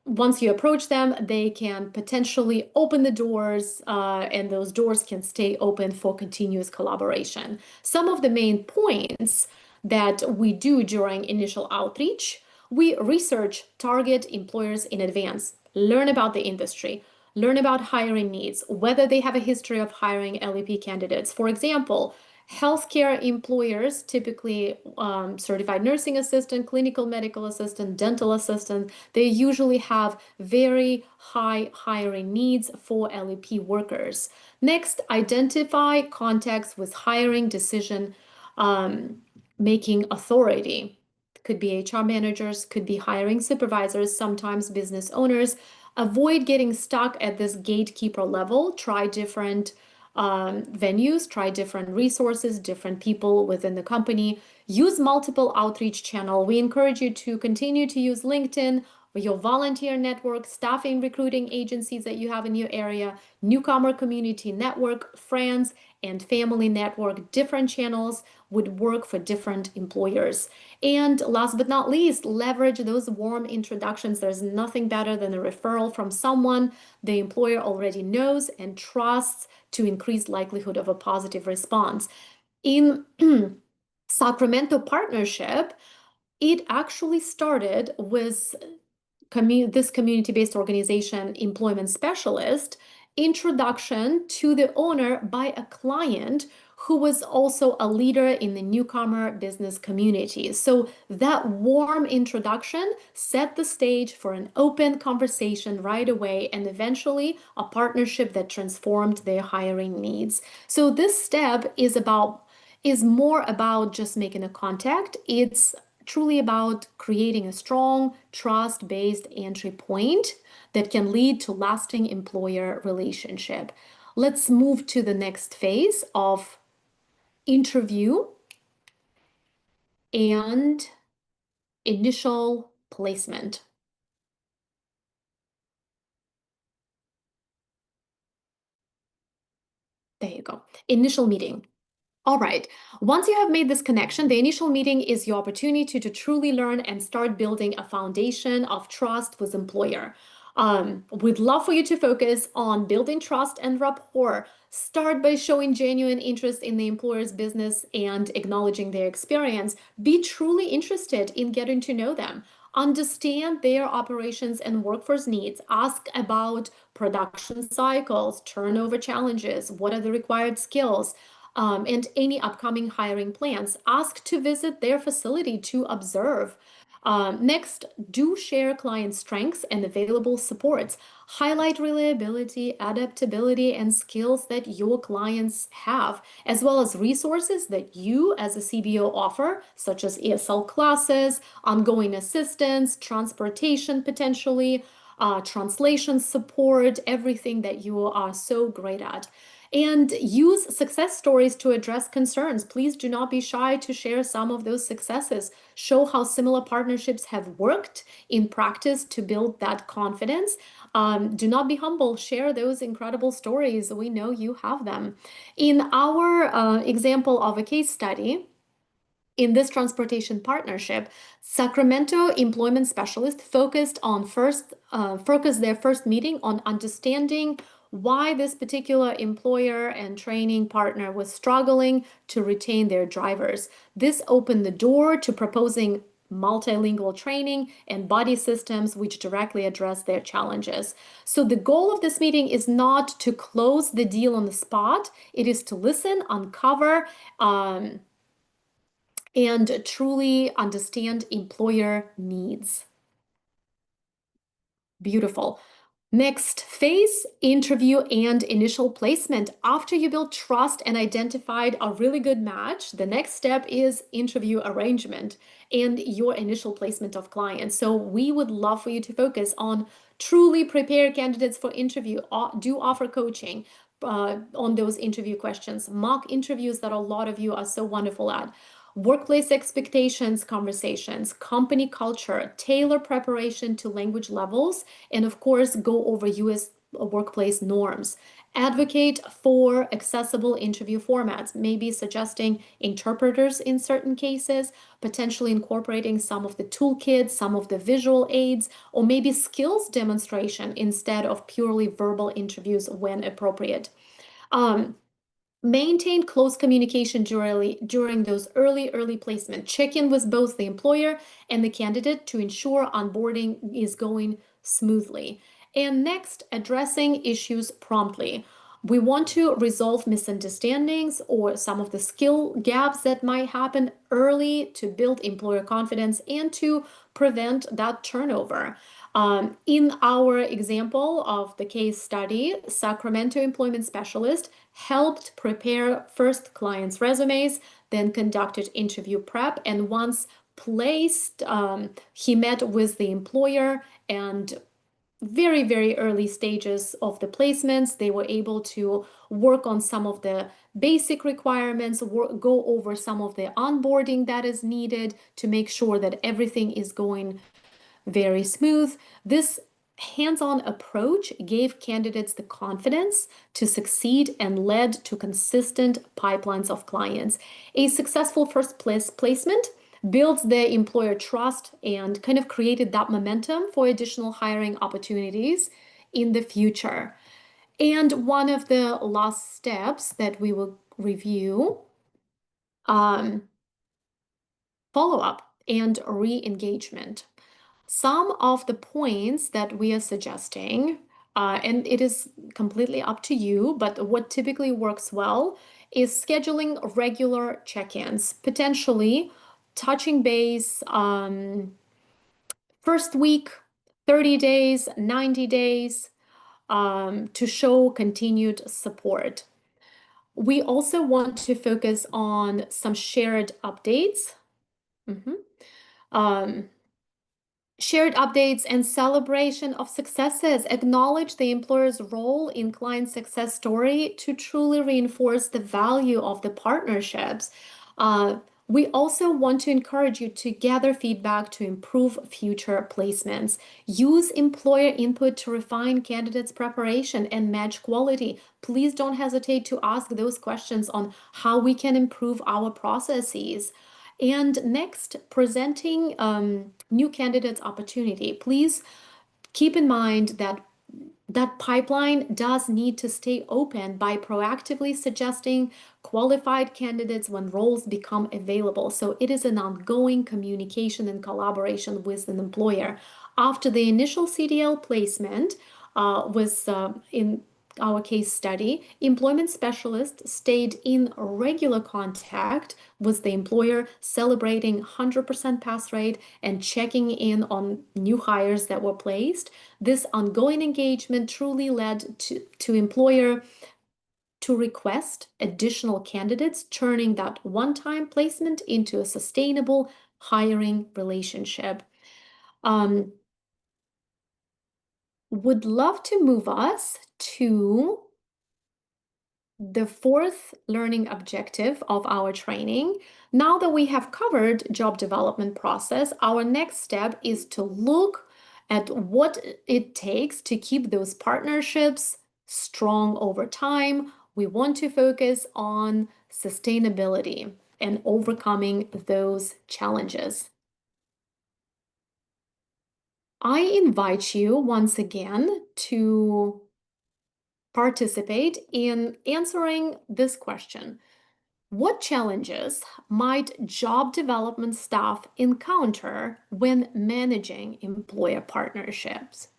Once you approach them, they can potentially open the doors, and those doors can stay open for continuous collaboration. Some of the main points that we do during initial outreach: we research target employers in advance, learn about the industry, learn about hiring needs, whether they have a history of hiring LEP candidates. For example, healthcare employers, typically certified nursing assistant, clinical medical assistant, dental assistant, they usually have very high hiring needs for LEP workers. Next, identify contacts with hiring decision making authority. Could be HR managers, could be hiring supervisors, sometimes business owners. Avoid getting stuck at this gatekeeper level. Try different venues, try different resources, different people within the company. Use multiple outreach channel. We encourage you to continue to use LinkedIn, your volunteer network, staffing recruiting agencies that you have in your area, newcomer community network, friends and family network. Different channels would work for different employers. And last but not least, leverage those warm introductions. There's nothing better than a referral from someone the employer already knows and trusts to increase likelihood of a positive response. In Sacramento partnership, it actually started with this community-based organization employment specialist introduction to the owner by a client who was also a leader in the newcomer business community. So that warm introduction set the stage for an open conversation right away and eventually a partnership that transformed their hiring needs. So this step is more about just making a contact. It's truly about creating a strong, trust-based entry point that can lead to lasting employer relationship. Let's move to the next phase of interview and initial placement. There you go. Initial meeting. All right. Once you have made this connection, the initial meeting is your opportunity to truly learn and start building a foundation of trust with employer. We'd love for you to focus on building trust and rapport. Start by showing genuine interest in the employer's business and acknowledging their experience. Be truly interested in getting to know them. Understand their operations and workforce needs. Ask about production cycles, turnover challenges, what are the required skills, and any upcoming hiring plans. Ask to visit their facility to observe. Next, do share client strengths and available supports. Highlight reliability, adaptability, and skills that your clients have, as well as resources that you as a CBO offer, such as ESL classes, ongoing assistance, transportation potentially, translation support, everything that you are so great at. And use success stories to address concerns. Please do not be shy to share some of those successes. Show how similar partnerships have worked in practice to build that confidence. Do not be humble. Share those incredible stories. We know you have them. In our example of a case study, in this transportation partnership, Sacramento employment specialist focused their first meeting on understanding why this particular employer and training partner was struggling to retain their drivers. This opened the door to proposing multilingual training and body systems which directly address their challenges. So the goal of this meeting is not to close the deal on the spot. It is to listen, uncover, and truly understand employer needs. Beautiful. Next phase, interview and initial placement. After you build trust and identified a really good match, the next step is interview arrangement and your initial placement of clients. So we would love for you to focus on truly prepare candidates for interview, do offer coaching on those interview questions, mock interviews that a lot of you are so wonderful at. Workplace expectations conversations, company culture, tailor preparation to language levels, and of course, go over US workplace norms. Advocate for accessible interview formats, maybe suggesting interpreters in certain cases, potentially incorporating some of the toolkits, some of the visual aids, or maybe skills demonstration instead of purely verbal interviews when appropriate. Maintain close communication during those early placement. Check in with both the employer and the candidate to ensure onboarding is going smoothly. And next, addressing issues promptly. We want to resolve misunderstandings or some of the skill gaps that might happen early to build employer confidence and to prevent that turnover. In our example of the case study, Sacramento employment specialist helped prepare first clients' resumes, then conducted interview prep, and once placed, he met with the employer and very early stages of the placements, they were able to work on some of the basic requirements, go over some of the onboarding that is needed to make sure that everything is going very smooth. This hands-on approach gave candidates the confidence to succeed and led to consistent pipelines of clients. A successful first placement builds the employer trust and kind of created that momentum for additional hiring opportunities in the future. And one of the last steps that we will review, follow-up and re-engagement. Some of the points that we are suggesting, and it is completely up to you, but what typically works well is scheduling regular check-ins, potentially touching base first week, 30 days, 90 days to show continued support. We also want to focus on some shared updates. Shared updates and celebration of successes. Acknowledge the employer's role in client success story to truly reinforce the value of the partnerships. We also want to encourage you to gather feedback to improve future placements. Use employer input to refine candidates' preparation and match quality. Please don't hesitate to ask those questions on how we can improve our processes. And next, presenting new candidates opportunity. Please keep in mind that that pipeline does need to stay open by proactively suggesting qualified candidates when roles become available. So it is an ongoing communication and collaboration with an employer. After the initial CDL placement was in our case study, employment specialist stayed in regular contact with the employer, celebrating 100% pass rate and checking in on new hires that were placed. This ongoing engagement truly led to employer to request additional candidates, turning that one-time placement into a sustainable hiring relationship. Um, would love to move us to the fourth learning objective of our training. Now that we have covered job development process, our next step is to look at what it takes to keep those partnerships strong over time. We want to focus on sustainability and overcoming those challenges. I invite you once again to participate in answering this question. What challenges might job development staff encounter when managing employer partnerships?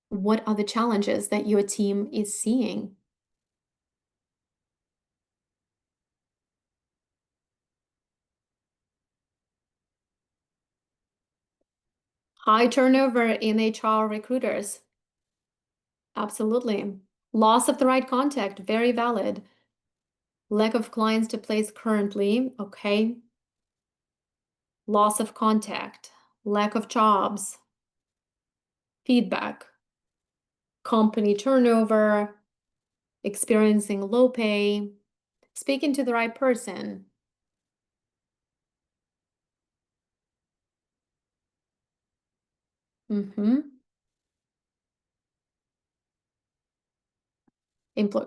What are the challenges that your team is seeing? High turnover in HR recruiters. Absolutely. Loss of the right contact. Very valid. Lack of clients to place currently. Okay. Loss of contact. Lack of jobs. Feedback. Company turnover. Experiencing low pay. Speaking to the right person. Mm-hmm.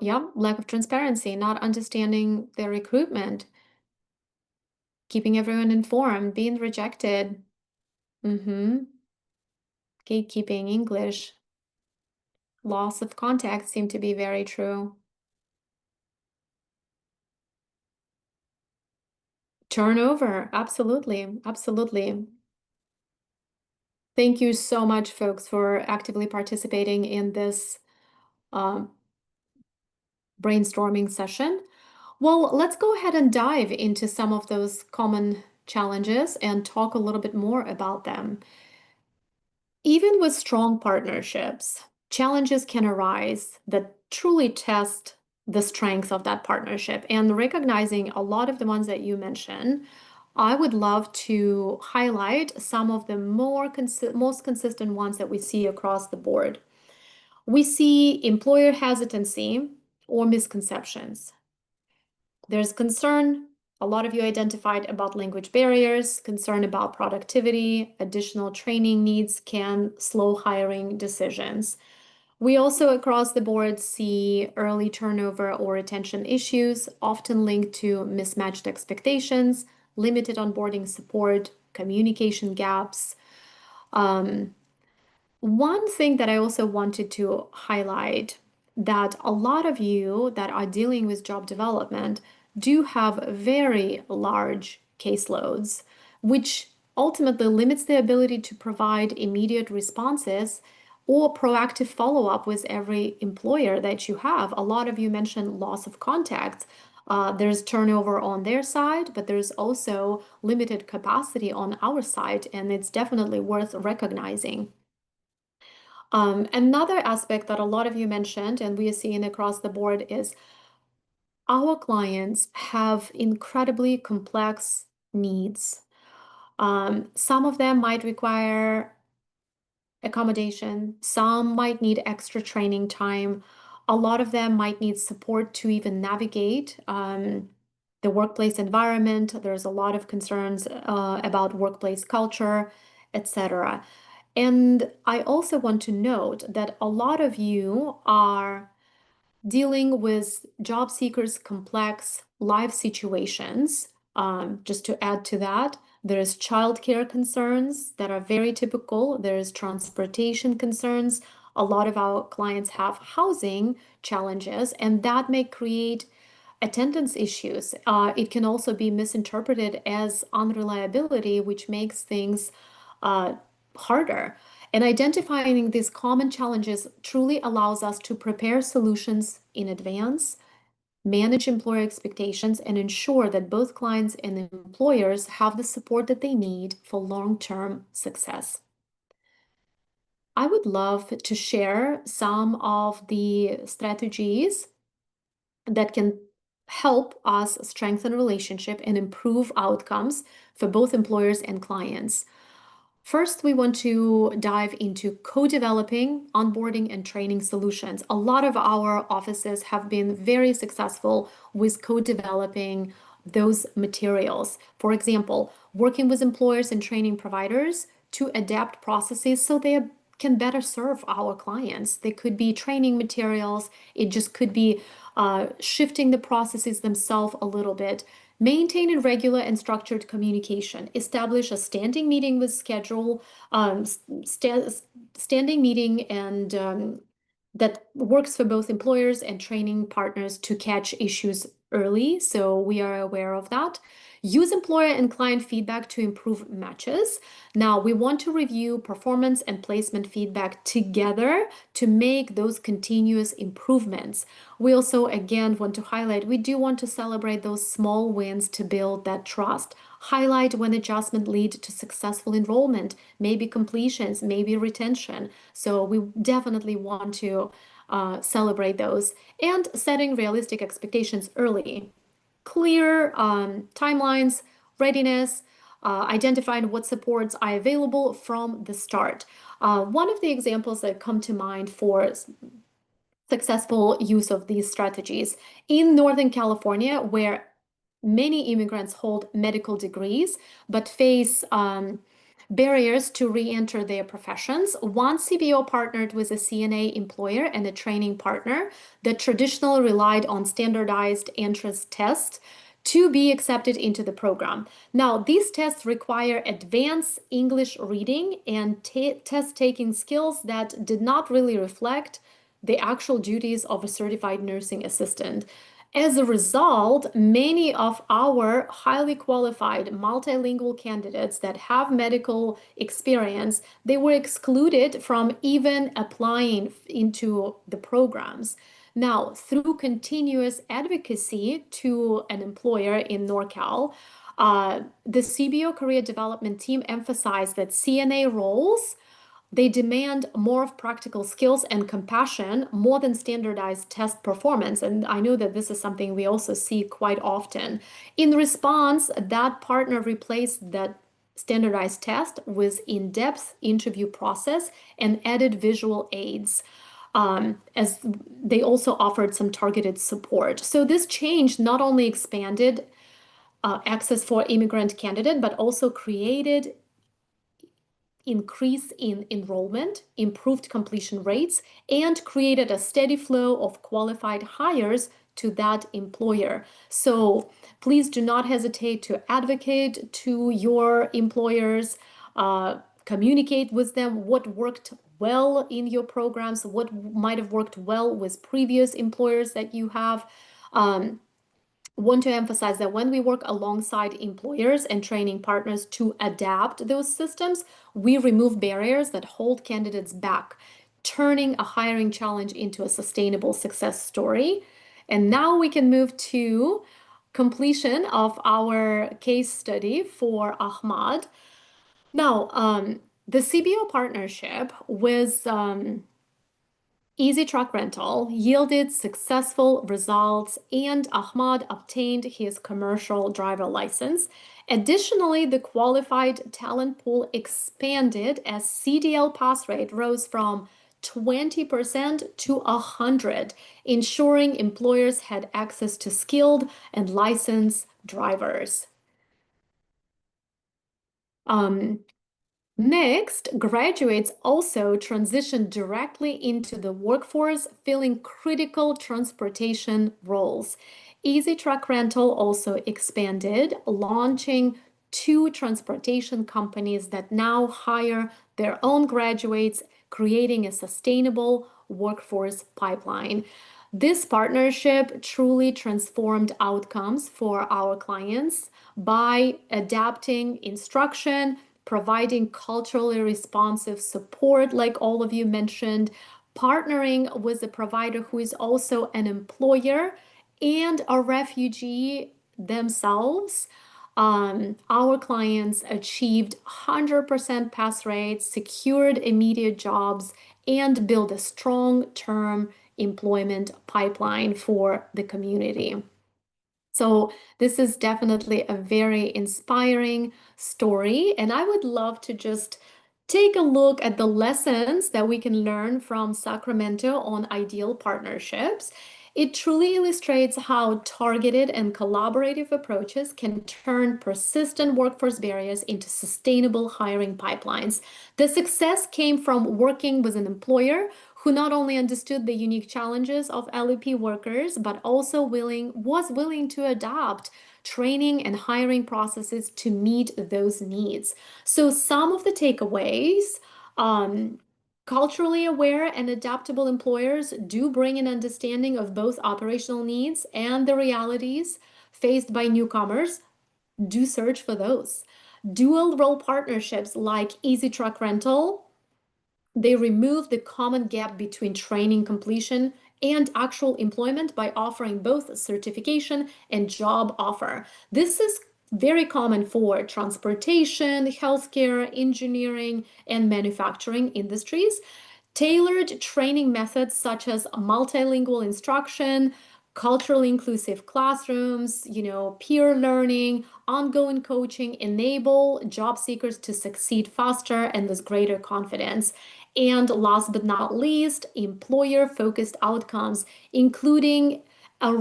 Yeah, lack of transparency, not understanding their recruitment, keeping everyone informed, being rejected. Mm-hmm. Gatekeeping, English, loss of contact seem to be very true. Turnover, absolutely, absolutely. Thank you so much, folks, for actively participating in this um, brainstorming session. Well, let's go ahead and dive into some of those common challenges and talk a little bit more about them. Even with strong partnerships, challenges can arise that truly test the strength of that partnership. And recognizing a lot of the ones that you mentioned, I would love to highlight some of the most consistent ones that we see across the board. We see employer hesitancy or misconceptions. There's concern, a lot of you identified about language barriers, concern about productivity, additional training needs can slow hiring decisions. We also across the board see early turnover or retention issues, often linked to mismatched expectations, limited onboarding support, communication gaps. Um, One thing that I also wanted to highlight that a lot of you that are dealing with job development do have very large caseloads, which ultimately limits the ability to provide immediate responses or proactive follow-up with every employer that you have. A lot of you mentioned loss of contact. There's turnover on their side, but there's also limited capacity on our side, and it's definitely worth recognizing. Another aspect that a lot of you mentioned, and we are seeing across the board, is our clients have incredibly complex needs. Some of them might require accommodation, some might need extra training time, a lot of them might need support to even navigate the workplace environment. There's a lot of concerns about workplace culture, etc. And I also want to note that a lot of you are dealing with job seekers' complex life situations. Just to add to that, there's childcare concerns that are very typical. There's transportation concerns. A lot of our clients have housing challenges, and that may create attendance issues. It can also be misinterpreted as unreliability, which makes things uh, harder. And identifying these common challenges truly allows us to prepare solutions in advance, manage employer expectations, and ensure that both clients and employers have the support that they need for long-term success. I would love to share some of the strategies that can help us strengthen relationship and improve outcomes for both employers and clients. First, we want to dive into co-developing, onboarding, and training solutions. A lot of our offices have been very successful with co-developing those materials. For example, working with employers and training providers to adapt processes so they can better serve our clients. They could be training materials. It just could be shifting the processes themselves a little bit. Maintain a regular and structured communication. Establish a standing meeting with schedule, standing meeting and that works for both employers and training partners to catch issues early, so we are aware of that. Use employer and client feedback to improve matches. Now, we want to review performance and placement feedback together to make those continuous improvements. We also, again, want to highlight, we do want to celebrate those small wins to build that trust. Highlight when adjustment lead to successful enrollment, maybe completions, maybe retention. So we definitely want to celebrate those, and setting realistic expectations early. Clear timelines, readiness, identifying what supports are available from the start. One of the examples that come to mind for successful use of these strategies in Northern California, where many immigrants hold medical degrees but face barriers to re-enter their professions. One CBO partnered with a CNA employer and a training partner that traditionally relied on standardized entrance tests to be accepted into the program. Now, these tests require advanced English reading and test-taking skills that did not really reflect the actual duties of a certified nursing assistant. As a result, many of our highly qualified multilingual candidates that have medical experience, they were excluded from even applying into the programs. Now, through continuous advocacy to an employer in NorCal, the CBO career development team emphasized that CNA roles, they demand more of practical skills and compassion more than standardized test performance. And I know that this is something we also see quite often. In response, that partner replaced that standardized test with in-depth interview process and added visual aids. As they also offered some targeted support. So this change not only expanded access for immigrant candidate, but also created increase in enrollment, improved completion rates, and created a steady flow of qualified hires to that employer. So please do not hesitate to advocate to your employers, communicate with them what worked well in your programs, what might have worked well with previous employers that you have. Want to emphasize that when we work alongside employers and training partners to adapt those systems, we remove barriers that hold candidates back, turning a hiring challenge into a sustainable success story. And now we can move to completion of our case study for Ahmad. Now, the CBO partnership with Easy Truck Rental yielded successful results, and Ahmad obtained his commercial driver license. Additionally, the qualified talent pool expanded as CDL pass rate rose from 20% to 100, ensuring employers had access to skilled and licensed drivers. Um, Next, graduates also transition directly into the workforce, filling critical transportation roles. Easy Truck Rental also expanded, launching two transportation companies that now hire their own graduates, creating a sustainable workforce pipeline. This partnership truly transformed outcomes for our clients by adapting instruction, providing culturally responsive support, like all of you mentioned, partnering with a provider who is also an employer and a refugee themselves. Our clients achieved 100% pass rates, secured immediate jobs, and built a strong term employment pipeline for the community. So, this is definitely a very inspiring story, and I would love to just take a look at the lessons that we can learn from Sacramento on ideal partnerships. It truly illustrates how targeted and collaborative approaches can turn persistent workforce barriers into sustainable hiring pipelines. The success came from working with an employer who not only understood the unique challenges of LEP workers, but also was willing to adapt training and hiring processes to meet those needs. So some of the takeaways, um, culturally aware and adaptable employers do bring an understanding of both operational needs and the realities faced by newcomers. Do search for those. Dual role partnerships like Easy Truck Rental, they remove the common gap between training completion and actual employment by offering both certification and job offer. This is very common for transportation, healthcare, engineering, and manufacturing industries. Tailored training methods such as multilingual instruction, culturally inclusive classrooms, peer learning, ongoing coaching enable job seekers to succeed faster and with greater confidence. And last but not least, employer focused outcomes, including a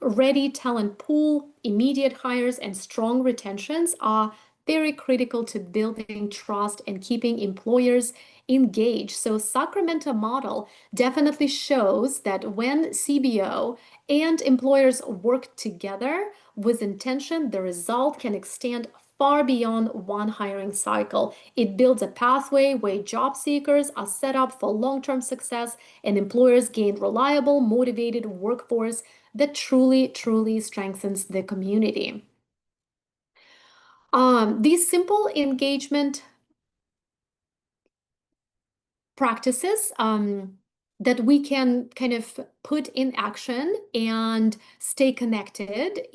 ready talent pool, immediate hires, and strong retentions are very critical to building trust and keeping employers engaged. So Sacramento model definitely shows that when CBO and employers work together with intention, the result can extend far beyond one hiring cycle. It builds a pathway where job seekers are set up for long-term success and employers gain reliable, motivated workforce that truly, truly strengthens the community. These simple engagement practices that we can kind of put in action and stay connected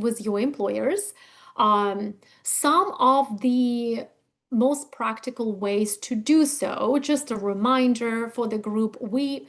with your employers. Some of the most practical ways to do so, just a reminder for the group, we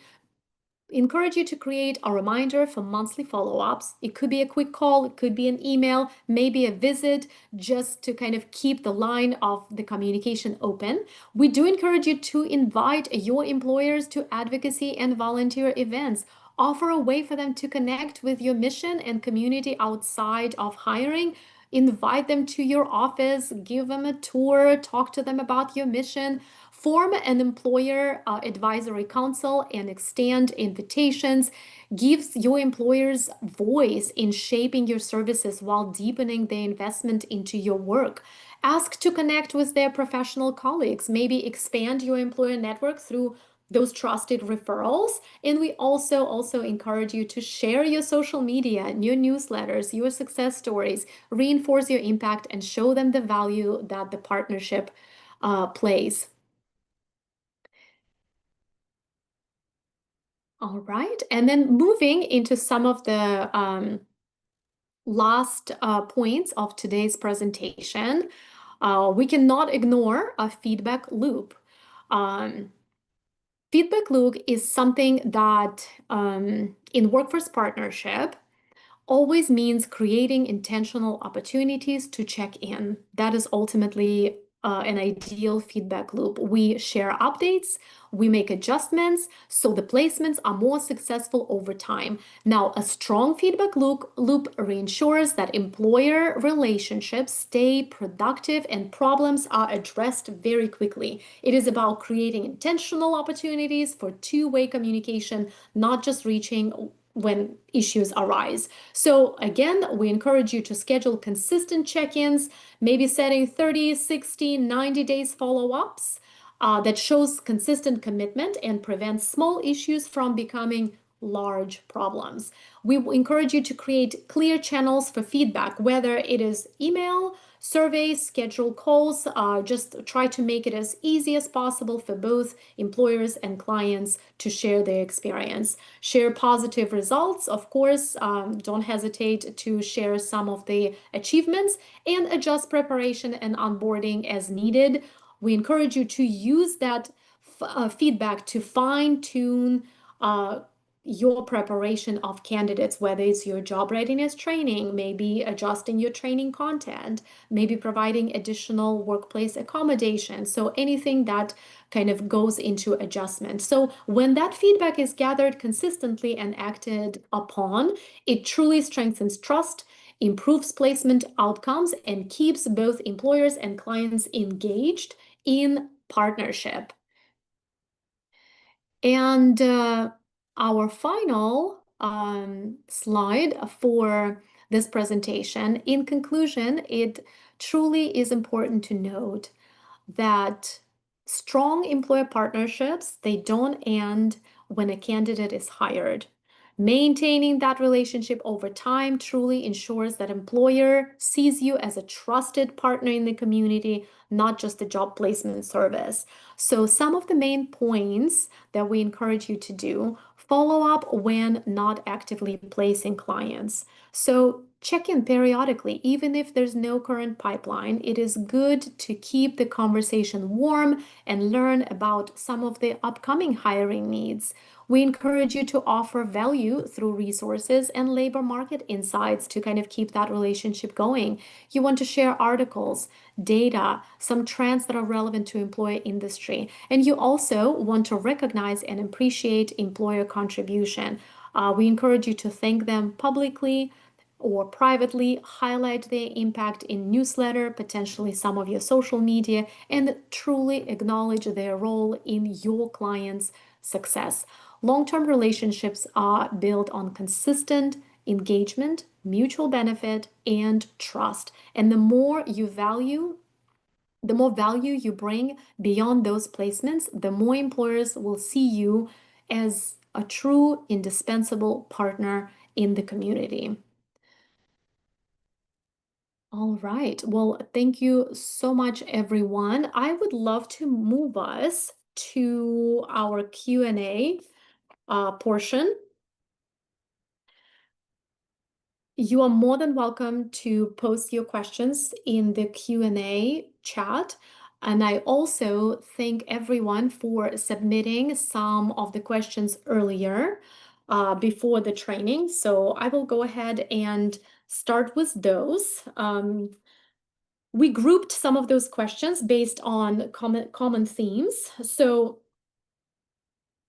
encourage you to create a reminder for monthly follow-ups. It could be a quick call, it could be an email, maybe a visit, just to kind of keep the line of the communication open. We do encourage you to invite your employers to advocacy and volunteer events. Offer a way for them to connect with your mission and community outside of hiring. Invite them to your office, give them a tour, talk to them about your mission. Form an employer advisory council and extend invitations. Gives your employers voice in shaping your services while deepening their investment into your work. Ask to connect with their professional colleagues. Maybe expand your employer network through those trusted referrals. And we also encourage you to share your social media, your newsletters, your success stories, reinforce your impact, and show them the value that the partnership plays. All right. And then moving into some of the last points of today's presentation, we cannot ignore a feedback loop. Um, Feedback loop is something that in workforce partnership always means creating intentional opportunities to check in. That is ultimately an ideal feedback loop. We share updates, we make adjustments, so the placements are more successful over time. Now, a strong feedback loop reassures that employer relationships stay productive and problems are addressed very quickly. It is about creating intentional opportunities for two-way communication, not just reaching when issues arise. So again, we encourage you to schedule consistent check-ins, maybe setting 30, 60, 90 days follow-ups that shows consistent commitment and prevents small issues from becoming large problems. We encourage you to create clear channels for feedback, whether it is email, surveys, schedule calls. Just try to make it as easy as possible for both employers and clients to share their experience. Share positive results, of course. Don't hesitate to share some of the achievements and adjust preparation and onboarding as needed. We encourage you to use that feedback to fine tune uh, your preparation of candidates, whether it's your job readiness training, maybe adjusting your training content, maybe providing additional workplace accommodation. So anything that kind of goes into adjustment. So when that feedback is gathered consistently and acted upon, it truly strengthens trust, improves placement outcomes, and keeps both employers and clients engaged in partnership. And our final slide for this presentation. In conclusion, it truly is important to note that strong employer partnerships, they don't end when a candidate is hired. Maintaining that relationship over time truly ensures that employer sees you as a trusted partner in the community, not just a job placement service. So some of the main points that we encourage you to do: follow up when not actively placing clients. So check in periodically, even if there's no current pipeline. It is good to keep the conversation warm and learn about some of the upcoming hiring needs. We encourage you to offer value through resources and labor market insights to kind of keep that relationship going. You want to share articles, data, some trends that are relevant to employer industry. And you also want to recognize and appreciate employer contribution. We encourage you to thank them publicly or privately, highlight their impact in newsletter, potentially some of your social media, and truly acknowledge their role in your client's success. Long-term relationships are built on consistent engagement, mutual benefit, and trust. And the more value you bring beyond those placements, the more employers will see you as a true indispensable partner in the community. All right. Well, thank you so much, everyone. I would love to move us to our Q&A portion. You are more than welcome to post your questions in the Q&A chat. And I also thank everyone for submitting some of the questions earlier before the training. So I will go ahead and start with those. We grouped some of those questions based on common themes. So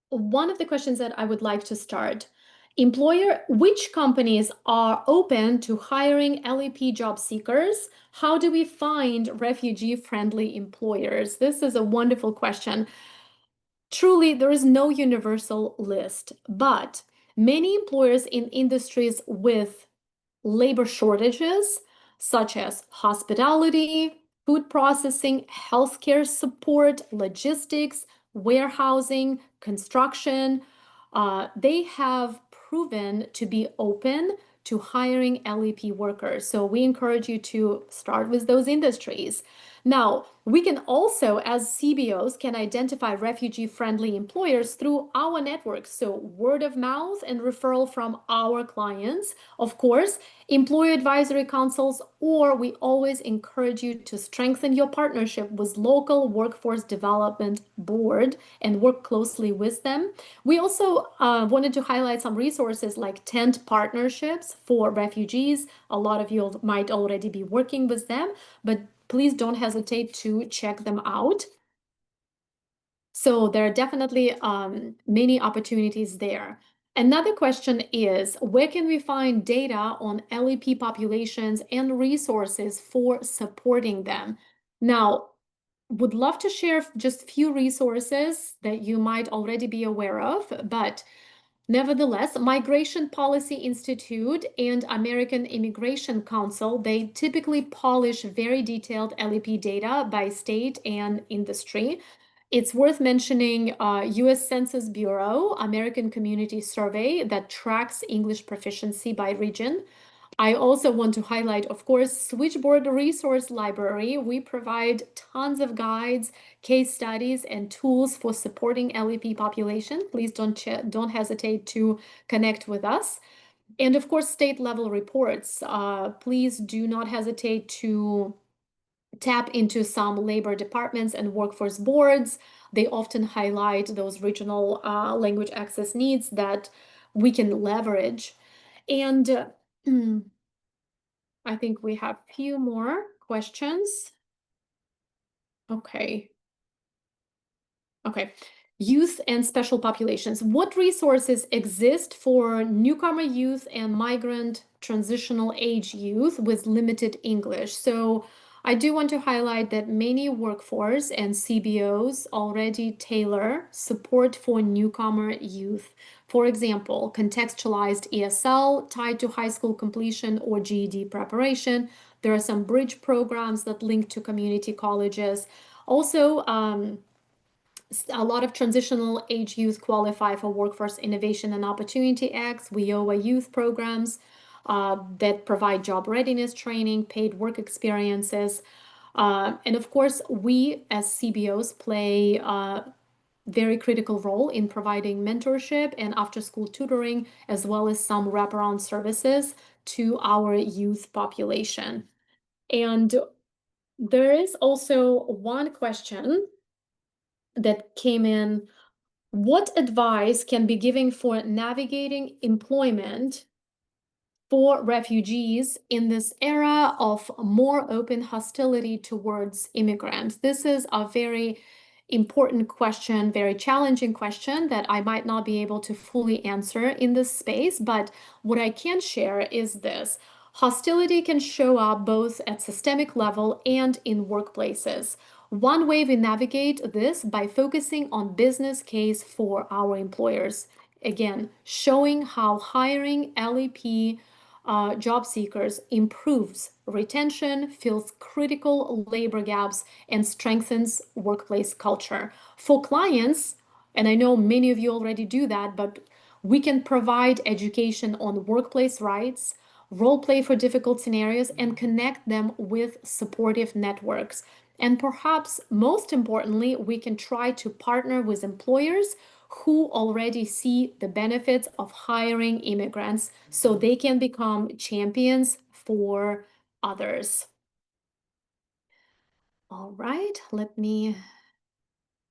one of the questions that I would like to start: employer, which companies are open to hiring LEP job seekers? How do we find refugee-friendly employers? This is a wonderful question. Truly, there is no universal list, but many employers in industries with labor shortages, such as hospitality, food processing, healthcare support, logistics, warehousing, construction, they have proven to be open to hiring LEP workers. So we encourage you to start with those industries. Now, we can also, as CBOs, can identify refugee-friendly employers through our network. So word of mouth and referral from our clients, of course, employer advisory councils, or we always encourage you to strengthen your partnership with local workforce development board and work closely with them. We also wanted to highlight some resources like tent partnerships for refugees. A lot of you might already be working with them, but please don't hesitate to check them out. So there are definitely many opportunities there. Another question is, where can we find data on LEP populations and resources for supporting them? Now, would love to share just a few resources that you might already be aware of, but nevertheless, Migration Policy Institute and American Immigration Council, they typically polish very detailed LEP data by state and industry. It's worth mentioning US Census Bureau American Community Survey that tracks English proficiency by region. I also want to highlight, of course, Switchboard Resource Library. We provide tons of guides, case studies, and tools for supporting LEP population. Please don't hesitate to connect with us. And of course, state level reports. Please do not hesitate to tap into some labor departments and workforce boards. They often highlight those regional language access needs that we can leverage. And I think we have a few more questions. Okay. Okay. Youth and special populations. What resources exist for newcomer youth and migrant transitional age youth with limited English? So I do want to highlight that many workforce and CBOs already tailor support for newcomer youth. For example, contextualized ESL tied to high school completion or GED preparation. There are some bridge programs that link to community colleges. Also, a lot of transitional age youth qualify for Workforce Innovation and Opportunity Acts, WIOA youth programs that provide job readiness training, paid work experiences. And of course, we as CBOs play a very critical role in providing mentorship and after school tutoring, as well as some wraparound services to our youth population. And there is also one question that came in. What advice can be given for navigating employment for refugees in this era of more open hostility towards immigrants? This is a very important question, very challenging question that I might not be able to fully answer in this space, but what I can share is this. Hostility can show up both at systemic level and in workplaces. One way we navigate this by focusing on business case for our employers. Again, showing how hiring LEP job seekers improves retention, fills critical labor gaps, and strengthens workplace culture. For clients, and I know many of you already do that, but we can provide education on workplace rights, role play for difficult scenarios, and connect them with supportive networks. And perhaps most importantly, we can try to partner with employers who already see the benefits of hiring immigrants so they can become champions for others. All right, let me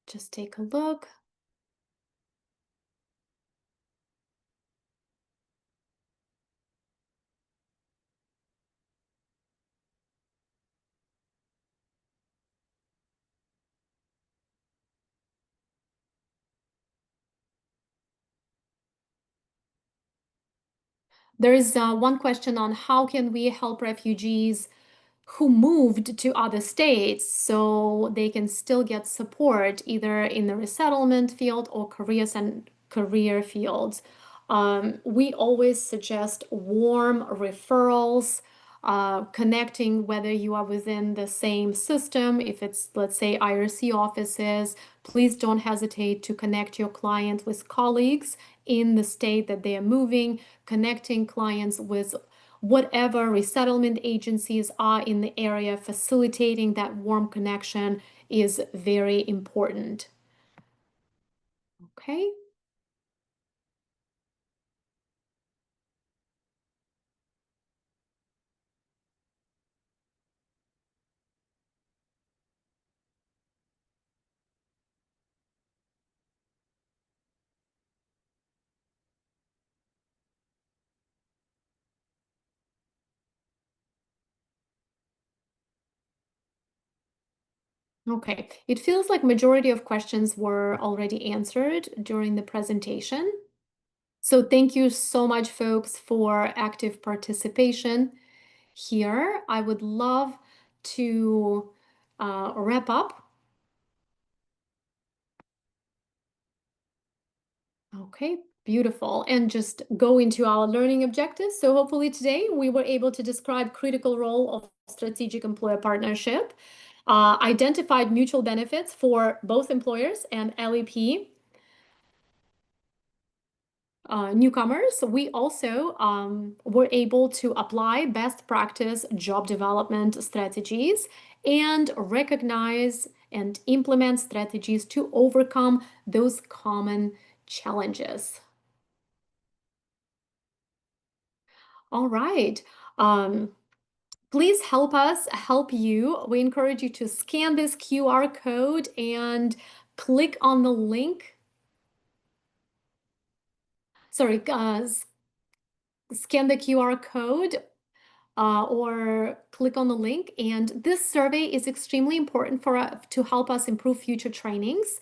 just take a look. There is one question on how can we help refugees who moved to other states so they can still get support either in the resettlement field or careers and career fields. We always suggest warm referrals, connecting whether you are within the same system. If it's, let's say, IRC offices, please don't hesitate to connect your client with colleagues in the state that they are moving, connecting clients with whatever resettlement agencies are in the area. Facilitating that warm connection is very important. Okay. Okay. It feels like majority of questions were already answered during the presentation. So thank you so much, folks, for active participation here. I would love to wrap up. Okay, beautiful. And just go into our learning objectives. So hopefully today we were able to describe critical role of strategic employer partnership. identified mutual benefits for both employers and LEP newcomers. We also were able to apply best practice job development strategies and recognize and implement strategies to overcome those common challenges. All right. Um, Please help us help you. We encourage you to scan this QR code and click on the link. Sorry, scan the QR code or click on the link. And this survey is extremely important for to help us improve future trainings.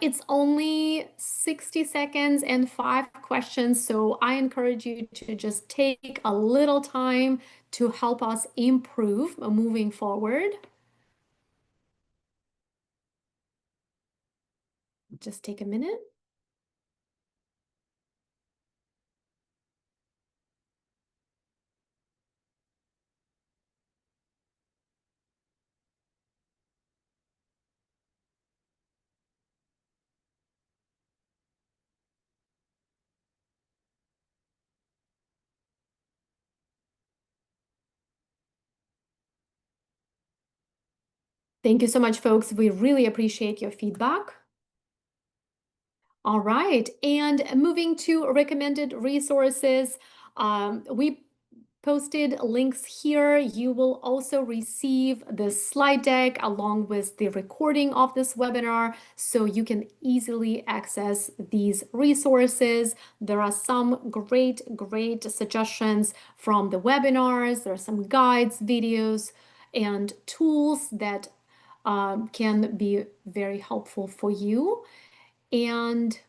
It's only 60 seconds and 5 questions, so I encourage you to just take a little time to help us improve moving forward. Just take a minute. Thank you so much, folks. We really appreciate your feedback. All right, and moving to recommended resources, we posted links here. You will also receive the slide deck along with the recording of this webinar, so you can easily access these resources. There are some great suggestions from the webinars. There are some guides, videos, and tools that can be very helpful for you. And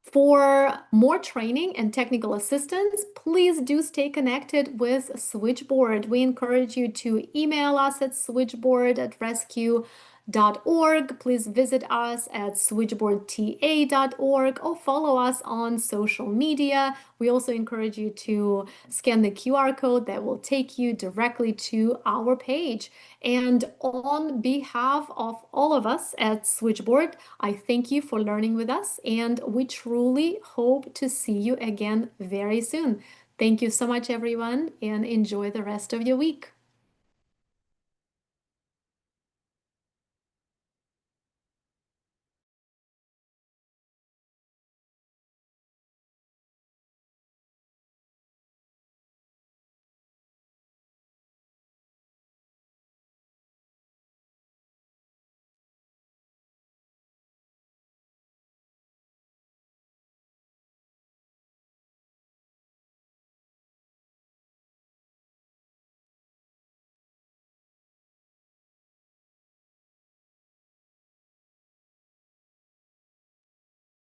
for more training and technical assistance, please do stay connected with Switchboard. We encourage you to email us at switchboard@rescue.org. Please visit us at switchboardta.org or follow us on social media. We also encourage you to scan the QR code that will take you directly to our page. And on behalf of all of us at Switchboard, I thank you for learning with us, and we truly hope to see you again very soon. Thank you so much, everyone, and enjoy the rest of your week.